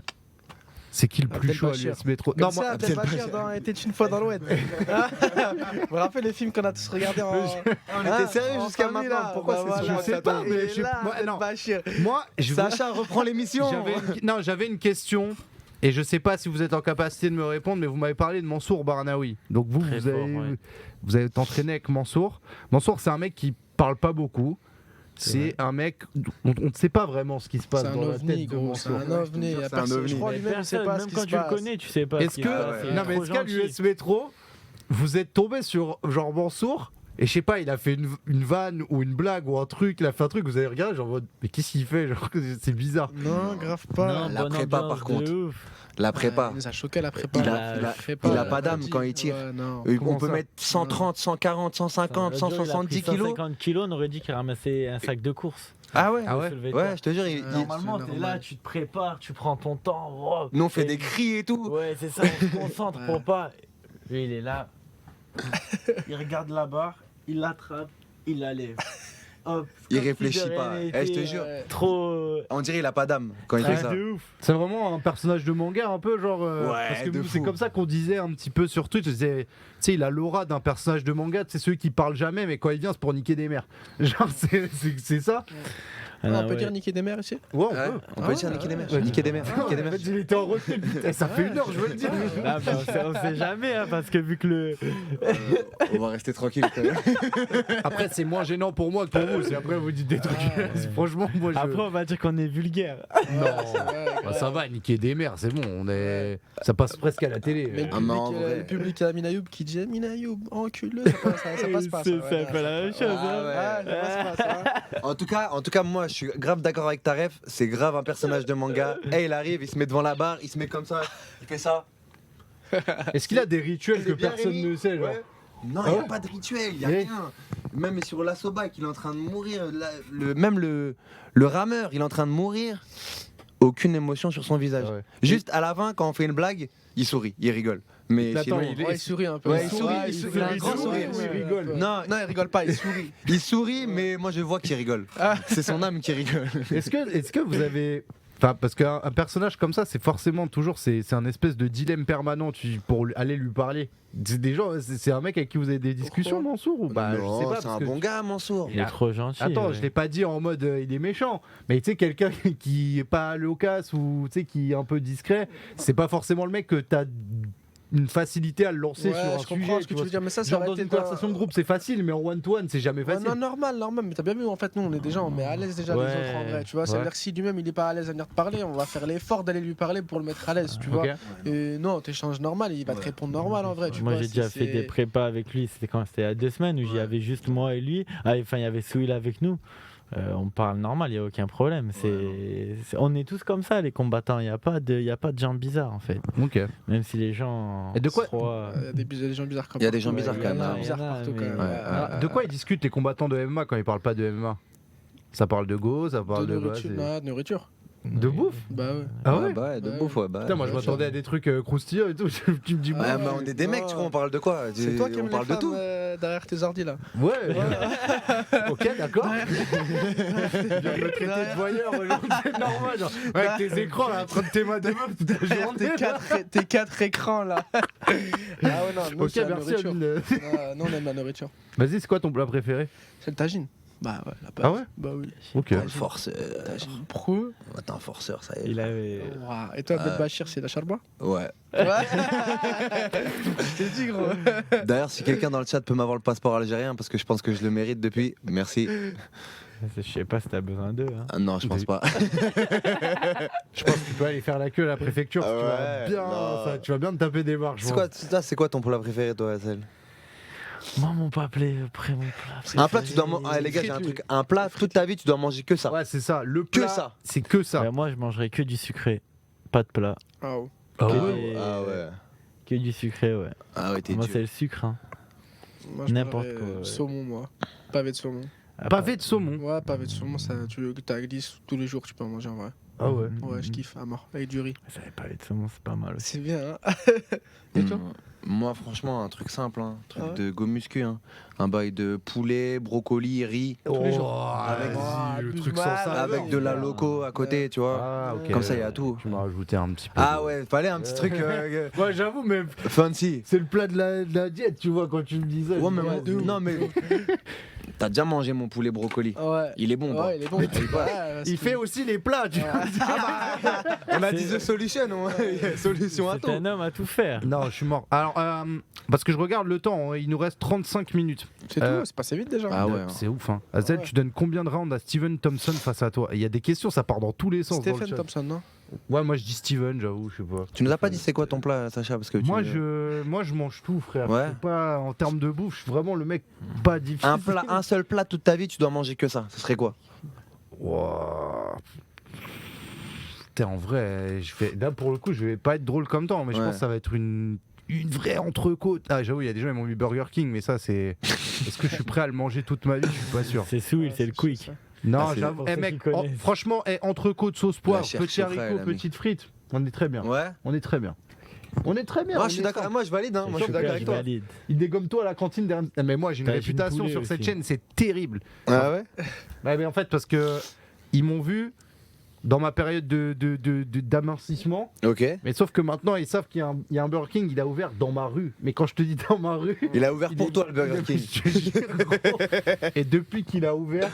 C'est qui le plus Abdel chaud à Bachir. l'US Métro? Comme Non, ça, moi, Abdel Bachir était une fois dans l'Ouest. Vous vous rappelez les films qu'on a tous regardés en. On était sérieux en jusqu'à famille, maintenant. là. Pourquoi Bah c'est voilà, sur moi je sais ça pas, tombe mais Il je sais est là, pas- Abdel non. Bachir. moi, je veux- Sacha reprend l'émission. j'avais une question. Et je sais pas si vous êtes en capacité de me répondre, mais vous m'avez parlé de Mansour Barnaoui. Donc vous, Très fort, ouais. vous avez entraîné avec Mansour. Mansour, c'est un mec qui parle pas beaucoup. C'est un mec, on ne sait pas vraiment ce qui se passe C'est un dans la ovni, tête de gros. C'est Mansour. un ovni. C'est un Personne- ovni. Je crois lui-même, il sait Personne, pas ce même qui quand se tu le passe. connais, tu sais pas. ce Est-ce qui que, se passe. Il est non mais trop est-ce qu'à gentil. l'US Métro, vous êtes tombé sur genre Mansour et je sais pas, il a fait une vanne ou une blague ou un truc, il a fait un truc, vous avez regardé genre en mode, mais qu'est-ce qu'il fait, genre c'est bizarre. Non, grave pas. Non, La bonne prépa, ambiance par contre. de ouf. La prépa. Il nous a choqué la prépa. Il a- La il a- prépa, il a on pas d'âme dit. quand il tire. Ouais, non. Comment On peut ça mettre 130, 140, 150, L'autre jour, il a 170 pris kilos. 150 kilos, on aurait dit qu'il ramassait un sac de course. Ah ouais. Ah ouais. Soulevé de Ouais, terre. je te jure, Normalement, c'est t'es là, normal. tu te prépares, tu prends ton temps. Oh, nous on fait et- des cris et tout. Ouais, c'est ça, on se concentre Ouais. pour pas. Lui, il est là. Il regarde la barre, il l'attrape, il la lève. Hop, Il comme si réfléchit de rien pas. n'était. Je te jure. Ouais. Trop. On dirait il a pas d'âme quand il fait ça. de ouf. C'est vraiment un personnage de manga un peu genre Ouais, parce que de c'est fou. comme ça qu'on disait un petit peu sur Twitch, tu sais il a l'aura d'un personnage de manga, c'est celui qui parle jamais mais quand il vient c'est pour niquer des mères. Genre c'est ça. On peut dire niquer des mères ici Ouais, on Ouais, peut. on Ah peut ouais, dire niquer des mères. ouais. Niquer des mères. Ah, Niquer des en mères. fait, il était en retrait. Putain, ça fait une heure, je veux le dire. Ah, bah, on sait jamais, hein, parce que vu que le. On va rester tranquille quand même. Après, c'est moins gênant pour moi que pour vous. C'est après, vous dites des trucs. Franchement, moi, je. Après, on va dire qu'on est vulgaire. Non. c'est vrai, Bah, ça va, niquer des mères, c'est bon. On est. Ça passe presque à la télé. Mais le Ah, public, mais en vrai. le public à Minayoub qui dit Minayoub, encule-le, ça passe pas. C'est ouais, pas la même chose. Ah hein. ouais. ça passe pas, ça. En tout cas, moi, je suis grave d'accord avec ta ref. C'est grave un personnage de manga. Et il arrive, il se met devant la barre, il se met comme ça, il fait ça. Est-ce qu'il a des rituels Il que est bien, personne Rémi ne sait, genre Ouais. Non, Ah il n'y a ouais pas de rituel, il n'y a Et rien. Même sur l'assobak, il est en train de mourir. Même le rameur, il est en train de mourir. Aucune émotion sur son visage. Ah ouais. Juste à la fin, quand on fait une blague, il sourit, il rigole. Mais Attends, sinon, il est- Ouais, il sourit un peu. Ouais, il sourit, il sourit, fait un il grand sourit, sourire. ouais, Il rigole. ouais. Non, Non, il rigole pas, il sourit. il sourit, mais moi je vois qu'il rigole. Ah. C'est son âme qui rigole. Est-ce que vous avez. Enfin, parce qu'un personnage comme ça, c'est forcément toujours. C'est un espèce de dilemme permanent pour aller lui parler. C'est un mec avec qui vous avez des discussions, Pourquoi Mansour ou bah, Non, je sais pas. c'est parce un que- bon gars, Mansour. Il est trop gentil. Attends, ouais. je l'ai pas dit en mode il est méchant, mais tu sais, quelqu'un qui est pas loquace ou tu sais, qui est un peu discret, c'est pas forcément le mec que t'as une facilité à le lancer Ouais, sur un je comprends sujet. ce que tu vois. veux dire, mais ça Genre aurait dans été une conversation de groupe, c'est facile, mais en one-to-one, c'est jamais Ouais, facile. non, normal, mais t'as bien vu, en fait, nous, on est déjà, on met à l'aise déjà les Ouais, autres en vrai, tu vois. Ça veut ouais. dire que si lui-même il est pas à l'aise à venir te parler, on va faire l'effort d'aller lui parler pour le mettre à l'aise, tu vois. Ok. Et non, t'échanges normal, il va te répondre normal en vrai, tu Moi vois. j'ai déjà fait des prépas avec lui, c'était quand c'était il y a 2 semaines où j'y Ouais. avais juste moi et lui. Enfin, il y avait Souil avec nous. On parle normal, il n'y a aucun problème. On est tous comme ça, les combattants. Il n'y a pas de gens bizarres en fait. Ok. Même si les gens. Et de quoi- croient- Il y a des gens bizarres comme Il y a des partout, gens bizarres ouais, quand il y en a même, bizarres il y en a, partout quand mais- même. Ouais, Ah, de quoi ils discutent les combattants de MMA quand ils parlent pas de MMA? Ça parle de go, ça parle De de quoi? nourriture, non, de nourriture. De bouffe? Bah ouais. Ah ouais? Bah, de Ouais. bouffe, ouais. Bah, Putain, moi je ouais, m'attendais à des trucs croustillants et tout. Tu me dis, Ouais, ouais, Ouais, bah, on est des mecs, tu vois, on parle de quoi C'est toi qui On aimes parle les de femmes tout. derrière tes ordi là. ouais. Ok, d'accord. Tu viens de me traiter de voyeur aujourd'hui, c'est normal. Genre, ouais, avec tes écrans là, en train de t'aimer des meufs toute la journée. là. Tes 4 écrans là. Ah ouais, non, nous, Ok, c'est la merci nourriture. Amine. Non, on aime la nourriture. Vas-y, c'est quoi ton plat préféré? C'est le tagine. Bah ouais, la base. Ah ouais? Bah oui. Ok. Forceur. Tagine pro. T'es un forceur, ça y est. Il avait. Ouah. Et toi, Ben Bachir, c'est la charba? Ouais. Ouais. Je t'ai dit, gros. D'ailleurs, si quelqu'un dans le chat peut m'avoir le passeport algérien, parce que je pense que je le mérite depuis, merci. Je sais pas si t'as besoin d'eux. Hein. Ah, non, je pense pas. Je pense que tu peux aller faire la queue à la préfecture. Ah tu, vas ouais, bien, non. tu vas bien te taper des barres. je C'est pense. quoi, c'est quoi ton plat préféré, toi, Hazel? Moi, mon plat après mon plat. Un plat, tu dois manger. Ah, les gars, j'ai un truc. Un plat, toute ta vie, tu dois manger que ça. Ouais, c'est ça. Le Que plat, ça. c'est que ça. Ouais, moi, je mangerais que du sucré. Pas de plat. Ah ouais. Ah que, ouais. des- Ah ouais. que du sucré, ouais. Ah ouais, t'es Moi, dur. c'est le sucre. Hein. Moi, je N'importe prendrais, quoi, ouais. Saumon, moi. Pavé de saumon. Ah, Pavé de saumon. Ouais, pavé de saumon, ça, tu t'as glisse tous les jours, tu peux en manger en vrai. Ah ouais. Ouais, je kiffe à mort. Avec du riz. Ça avait pavé de saumon, c'est pas mal aussi. C'est bien, hein. Et toi? Moi, franchement, un truc simple, un truc Ah ouais de go muscu. Hein. Un bail de poulet, brocoli, riz, Tous les jours. Avec, Oh, le abuse truc mal, sans ça. avec de la loco à côté, tu vois. Ah, ok. Comme ça, il y a tout. Tu m'as rajouté un petit peu. Ah ouais, fallait un petit truc Ouais, j'avoue, mais fancy. c'est le plat de la diète, tu vois, quand tu me disais. Ouais, mais Ouais, de ouf. non, mais t'as déjà mangé mon poulet brocoli. Ouais. Il est bon, quoi. Ouais, il est bon. Il fait aussi les plats, tu vois. On a dit The Solution, solution à C'est tout. un homme à tout faire. Non, je suis mort. Alors, parce que je regarde le temps, il nous reste 35 minutes. C'est tout, c'est passé vite déjà. Ah ouais. C'est ouf, hein. Azel, ouais. tu donnes combien de rounds à Steven Thompson face à toi? Il y a des questions, ça part dans tous les sens. dans le Stephen chat. Thompson, non? Ouais, moi je dis Steven, j'avoue, je sais pas. Tu nous as pas dit c'est quoi ton plat, Sacha, parce que Moi je mange tout, frère. Ouais. Je sais pas, en termes de bouffe, je suis vraiment le mec pas difficile. un seul plat toute ta vie, tu dois manger que ça. Ce serait quoi? Wow. Putain, en vrai, là pour le coup, je vais pas être drôle comme toi, mais je Ouais. pense que ça va être une vraie entrecôte. Ah, j'avoue, il y a des gens qui m'ont mis Burger King, mais ça c'est. Est-ce que je suis prêt à le manger toute ma vie? Je suis pas sûr. C'est Souil, c'est le quick. Non, Ah, c'est j'avoue. pour Eh ceux mec, qui connaissent. franchement, entrecôte sauce poivre, cherche petit au frais, haricot, l'ami. petite frite. On est très bien. Ouais. On est très bien. On est très bien. Moi, on je suis est d'accord. fort. Moi, je valide. Hein. Moi, je suis d'accord avec toi. Valide. Il dégomme toi à la cantine derrière. Ah, mais moi j'ai une T'as une réputation poulet sur cette aussi. chaîne, c'est terrible. Ah ouais. Ouais, mais en fait, parce que ils m'ont vu dans ma période d'amincissement, Ok. mais sauf que maintenant ils savent qu'il y a un Burger King, il a ouvert dans ma rue. Mais quand je te dis dans ma rue. Il a ouvert il pour est- toi le Burger King. Je te jure, gros. Et depuis qu'il a ouvert,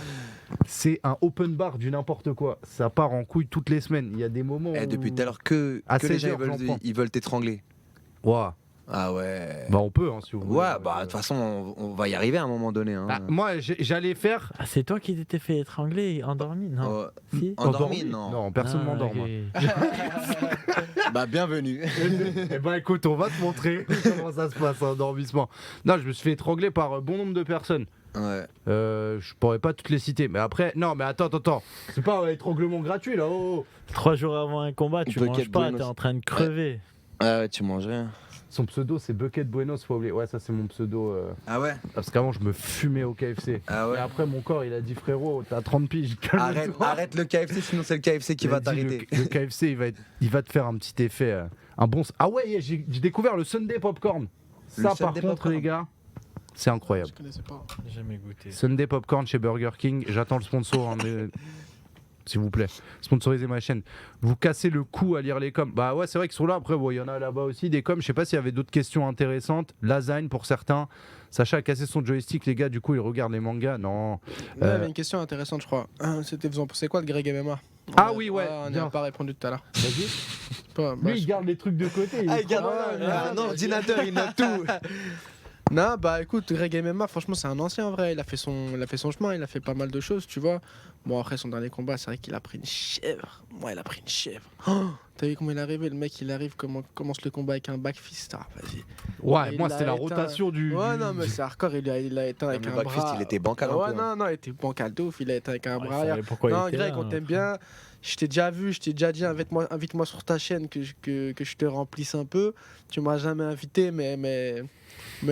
c'est un open bar du n'importe quoi. Ça part en couille toutes les semaines. Il y a des moments. Eh, où- depuis tout à l'heure que À les 16 gens heures, j'en prends. ils veulent t'étrangler. Ouah. Ah ouais. Bah on peut, hein, si vous voulez. Ouais, bah de toute façon, on va y arriver à un moment donné. Hein. Bah, moi j'allais faire. Ah, c'est toi qui t'étais fait étrangler, endormi, non? Oh, Si. endormi, non. Non, personne Ah, m'endort. ok. moi. Bah bienvenue. Eh ben écoute, on va te montrer comment ça se passe un endormissement. Non, je me suis fait étrangler par bon nombre de personnes. Ouais. Je pourrais pas toutes les citer, mais après, non, mais attends, c'est pas un étranglement gratuit là. Oh. 3 jours avant un combat, tu Bucket manges pas, Buenos. t'es en train de crever. Ah ouais, tu manges rien. Son pseudo c'est Bucket Buenos, faut pas oublier. Ouais, ça c'est mon pseudo. Ah ouais. Parce qu'avant je me fumais au KFC. Ah ouais. Et après mon corps il a dit frérot, t'as 30 piges, calme-toi. Arrête le KFC, sinon c'est le KFC qui Il va a dit, t'arrêter. Le KFC il va te faire un petit effet, un bon. Ah ouais, j'ai découvert le Sunday Popcorn. Le Ça par Sunday contre Popcorn. les gars, c'est incroyable. Je connaissais pas. J'ai jamais goûté. Sunday Popcorn chez Burger King. J'attends le sponsor, hein, mais s'il vous plaît, sponsorisez ma chaîne. Vous cassez le cou à lire les coms. Bah ouais, c'est vrai qu'ils sont là. Après, bon, il y en a là-bas aussi des coms. Je sais pas s'il y avait d'autres questions intéressantes. Lasagne pour certains. Sacha a cassé son joystick, les gars. Du coup, il regarde les mangas. Non. Ouais, il y avait une question intéressante, je crois. C'était vous en pensez quoi de Greg MMA? Ah oui, ouais, On n'y bien. a pas répondu tout à l'heure. Vas-y. pas. Lui, il garde les trucs de côté. Ah, est il garde trop malin. un ordinateur, il note tout. Non, bah écoute, Greg MMA, franchement, c'est un ancien en vrai. Il a fait son chemin, il a fait pas mal de choses, tu vois. Bon, après son dernier combat, c'est vrai qu'il a pris une chèvre. Moi, il a pris une chèvre. Oh, t'as vu comment il est arrivé? Le mec, il arrive, commence le combat avec un back fist. Ah, vas-y. Ouais, Il moi, l'a c'était la éteint. rotation du. Ouais, non, mais c'est hardcore. Il a éteint avec Le un back fist, bras. il était bancal un Ouais, peu, hein. non, il était bancal de ouf. Il a éteint avec un Ouais, bras il arrière. savait pourquoi il Non, était Greg, là, on t'aime bien. Je t'ai déjà vu, je t'ai déjà dit, invite-moi sur ta chaîne que je te remplisse un peu. Tu m'as jamais invité, mais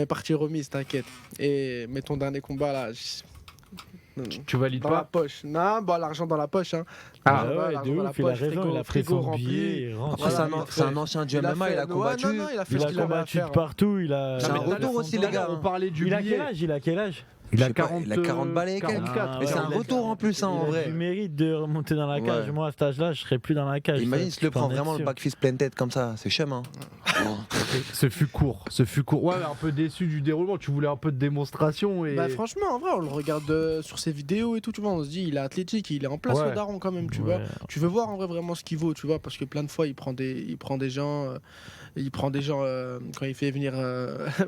partie remise, t'inquiète. Mais ton dernier combat là, Tu valides dans la pas poche. Non, bah l'argent dans la poche. Hein. Ah, Ça va, ouais, l'argent de dans la ouf, il a poche, raison, il a pris frigo son rempli. billet, il rentre. Après, Voilà, c'est un ancien du MMA, il a combattu. Ouais, non, il a fait Il ce a qu'il avait à combattu faire. de partout, il a... C'est un mais tout à retour l'heure, aussi, les gars. On parlait du Il a billet. quel âge? Il a quel âge? Il a Je sais pas, 40, il a 40 balais et quelques. 44. Mais c'est un ouais. retour en plus, hein, en Il a vrai. du mérite de remonter dans la cage. Ouais. Moi, à cet âge-là, je serais plus dans la cage. Imagine ça, si le tu peux prend en être vraiment le sûr. back fist pleine tête comme ça, c'est chum, hein. Ce fut court. Ouais, mais un peu déçu du déroulement. Tu voulais un peu de démonstration et. Bah franchement, en vrai, on le regarde sur ses vidéos et tout, tu vois, on se dit, il est athlétique, il est en place Ouais. le daron quand même, tu Ouais. vois. Tu veux voir en vrai vraiment ce qu'il vaut, tu vois, parce que plein de fois, il prend des gens, quand il fait venir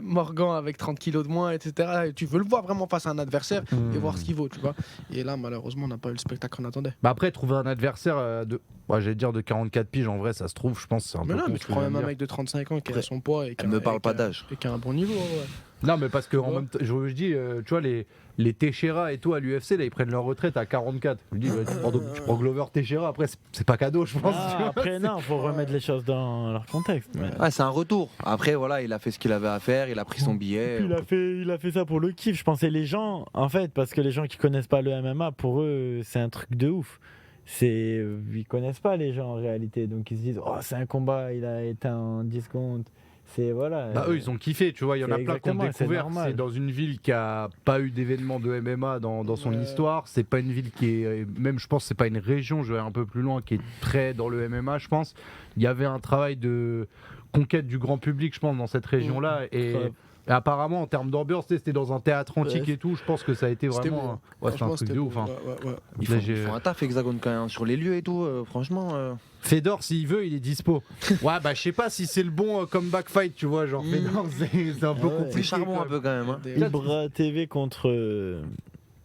Morgan avec 30 kilos de moins, etc. Et tu veux le voir vraiment face à un adversaire et voir ce qu'il vaut, tu vois. Et là, malheureusement, on n'a pas eu le spectacle qu'on attendait. Bah après, trouver un adversaire j'allais dire de 44 piges, en vrai, ça se trouve, je pense, c'est un Mais peu. non, con mais ce tu que prends je viens même de un dire. mec de 35 ans qui a son poids et qui Elle me parle pas d'âge. et qui a un bon niveau, en vrai. Non, mais parce que en vois. même temps, je dis, tu vois, les Teixeira et tout à l'UFC, là, ils prennent leur retraite à 44. Je me dis, tu prends Glover Teixeira, après, c'est pas cadeau, je pense. tu Ah, vois. après, non, faut remettre les choses dans leur contexte. Mais... Ouais, c'est un retour. Après, voilà, il a fait ce qu'il avait à faire, il a pris son billet. Puis il a fait ça pour le kiff. Je pensais les gens, en fait, parce que les gens qui connaissent pas le MMA, pour eux, c'est un truc de ouf. Ils connaissent pas les gens en réalité, donc ils se disent, oh, c'est un combat, il a été en 10 secondes. C'est voilà. Bah, eux, ils ont kiffé, tu vois. Il y en a c'est plein qui ont exactement, c'est découvert. normal. C'est dans une ville qui a pas eu d'événement de MMA dans son Ouais. histoire. C'est pas une ville qui est. Même, je pense, c'est pas une région, je vais un peu plus loin, qui est très dans le MMA, je pense. Il y avait un travail de conquête du grand public, je pense, dans cette région-là. Et. Grave. Et apparemment, en termes d'ambiance, c'était dans un théâtre antique Ouais. et tout. Je pense que ça a été C'était vraiment. beau, hein. Ouais, c'est un Franchement, truc de c'était ouf. beau. Hein. Ouais. Ils Là, font, ils font un taf Hexagone quand même sur les lieux et tout, franchement. Fedor, s'il veut, il est dispo. Ouais, bah je sais pas si c'est le bon comeback fight, tu vois. Genre, Fedor, c'est un peu Ouais. compliqué. C'est charmant quand un peu quand même. Hein. Des- Ibra TV contre.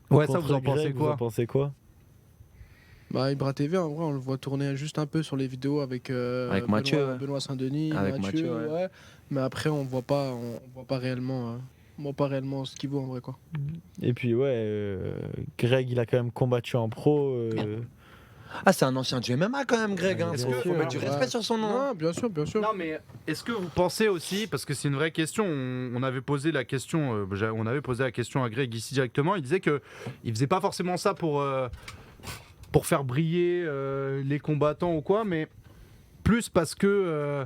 Ouais, ça, contre vous en pensez Greg, quoi Vous en pensez quoi? Bah, Ibra TV, en vrai, on le voit tourner juste un peu sur les vidéos avec, Avec Mathieu, ouais. Benoît Saint-Denis, Avec Mathieu, ouais. ouais. Mais après, on voit pas réellement, ce qu'il vaut en vrai, quoi. Et puis, ouais, Greg, il a quand même combattu en pro. Ah, c'est un ancien du MMA quand même, Greg. Hein. Bien Faut sûr. mettre du respect sur son nom. hein. Non, bien sûr, bien sûr. Non, mais est-ce que vous pensez aussi, parce que c'est une vraie question, on avait posé la question, on avait posé la question à Greg ici directement, il disait que il faisait pas forcément ça pour faire briller les combattants ou quoi, mais plus parce que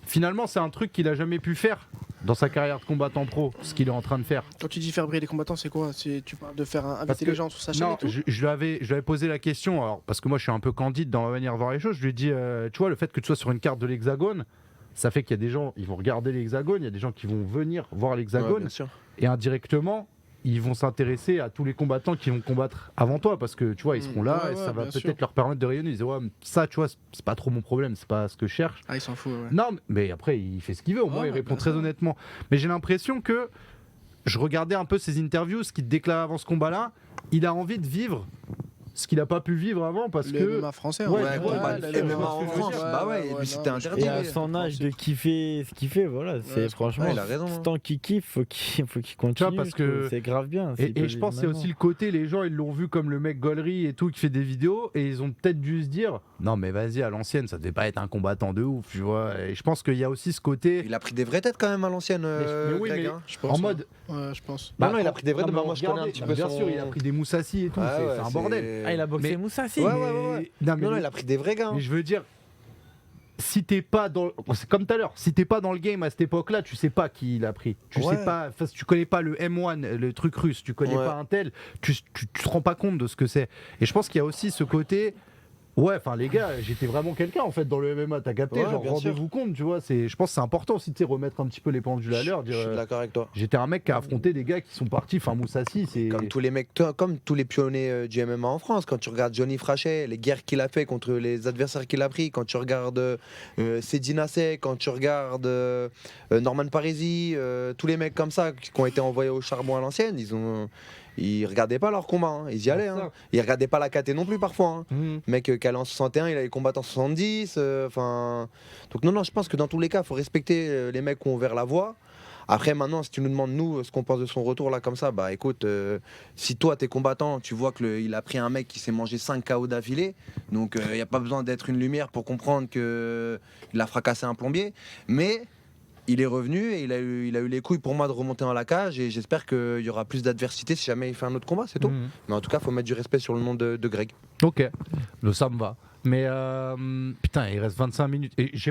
finalement c'est un truc qu'il a jamais pu faire dans sa carrière de combattant pro, ce qu'il est en train de faire. Quand tu dis faire briller les combattants, c'est quoi? Tu parles de faire inviter que- les gens sur sa chaîne Non, et tout? je lui avais posé la question, alors, parce que moi je suis un peu candide dans ma manière de voir les choses. Je lui ai dit, tu vois, le fait que tu sois sur une carte de l'Hexagone, ça fait qu'il y a des gens, ils vont regarder l'Hexagone, il y a des gens qui vont venir voir Ouais, l'Hexagone, bien sûr. et indirectement, ils vont s'intéresser à tous les combattants qui vont combattre avant toi, parce que tu vois, ils seront là, Ouais, et ça ouais, va bien peut-être sûr. leur permettre de rayonner. Ils disent, ouais, ça, tu vois, c'est pas trop mon problème, c'est pas ce que je cherche. Ah, il s'en fout, ouais. Non, mais après, il fait ce qu'il veut, au moins, Ouais, il répond bien très sûr. honnêtement. Mais j'ai l'impression que je regardais un peu ses interviews, ce qu'il déclare avant ce combat-là, il a envie de vivre ce qu'il n'a pas pu vivre avant, parce Le que. MMA français, Ouais, hein. ouais, combat le MMA MMA en en France, France, bah ouais, lui c'était non, interdit. Et à Ouais, son âge de compréhensible. kiffer ce qu'il fait, voilà, c'est c'est franchement, ouais, il a raison, hein. tant qu'il kiffe, faut qu'il continue. parce je trouve, que- c'est grave bien. s'il peut Et je pense que c'est maintenant. aussi le côté, les gens ils l'ont vu comme le mec gaulerie et tout qui fait des vidéos et ils ont peut-être dû se dire non mais vas-y à l'ancienne ça devait pas être un combattant de ouf, tu vois. Et je pense qu'il y a aussi ce côté Il a pris des vraies têtes quand même à l'ancienne, mais oui, Greg. mais- hein. Je pense, en ouais. mode Ouais, je pense. Non, il a pris des vrais non, de- mais moi, je connais un regardez, petit peu bien son- sûr il a pris des Moussassi et tout, Ah ouais, c'est un bordel. Ah, il a boxé Mais- Moussassi. Ouais, Mais- ouais, ouais. Non, mais Non, non, il a pris des vrais gars. hein. mais je veux dire, si t'es pas dans, c'est comme tout à l'heure, si t'es pas dans le game à cette époque-là, tu sais pas qui il a pris. Tu Ouais. sais pas, enfin, si tu connais pas le M1, le truc russe, tu connais Ouais. pas un tel, tu te rends pas compte de ce que c'est. Et je pense qu'il y a aussi ce côté, Ouais, enfin les gars, j'étais vraiment quelqu'un en fait dans le MMA, t'as capté, Ouais, genre bien sûr. rendez-vous compte, tu vois, je pense que c'est important aussi de remettre un petit peu les pendules à l'heure, Je dire suis d'accord avec toi. j'étais un mec qui a affronté des gars qui sont partis, enfin Moussassi, c'est... Comme tous les mecs, comme tous les pionniers du MMA en France, quand tu regardes Johnny Frachet, les guerres qu'il a fait contre les adversaires qu'il a pris, quand tu regardes Sedi Nassé, quand tu regardes Norman Parisi, tous les mecs comme ça qui ont été envoyés au charbon à l'ancienne, ils regardaient pas leur combat, hein, ils y allaient. Hein. Ils regardaient pas la KT non plus parfois. Hein. Mhm. Mec qui allait en 61, il allait combattre en 70. Enfin, donc non, je pense que dans tous les cas, il faut respecter les mecs qui ont ouvert la voie. Après, maintenant, si tu nous demandes, nous, ce qu'on pense de son retour là comme ça, bah écoute, si toi t'es combattant, tu vois qu'il a pris un mec qui s'est mangé 5 KO d'affilée, donc il n'y a pas besoin d'être une lumière pour comprendre qu'il a fracassé un plombier, mais il est revenu et il a eu les couilles pour moi de remonter dans la cage et j'espère qu'il y aura plus d'adversité si jamais il fait un autre combat, c'est tout. Mhm. Mais en tout cas, il faut mettre du respect sur le nom de Greg. Ok, ça me va. Mais putain, il reste 25 minutes. Et j'ai pas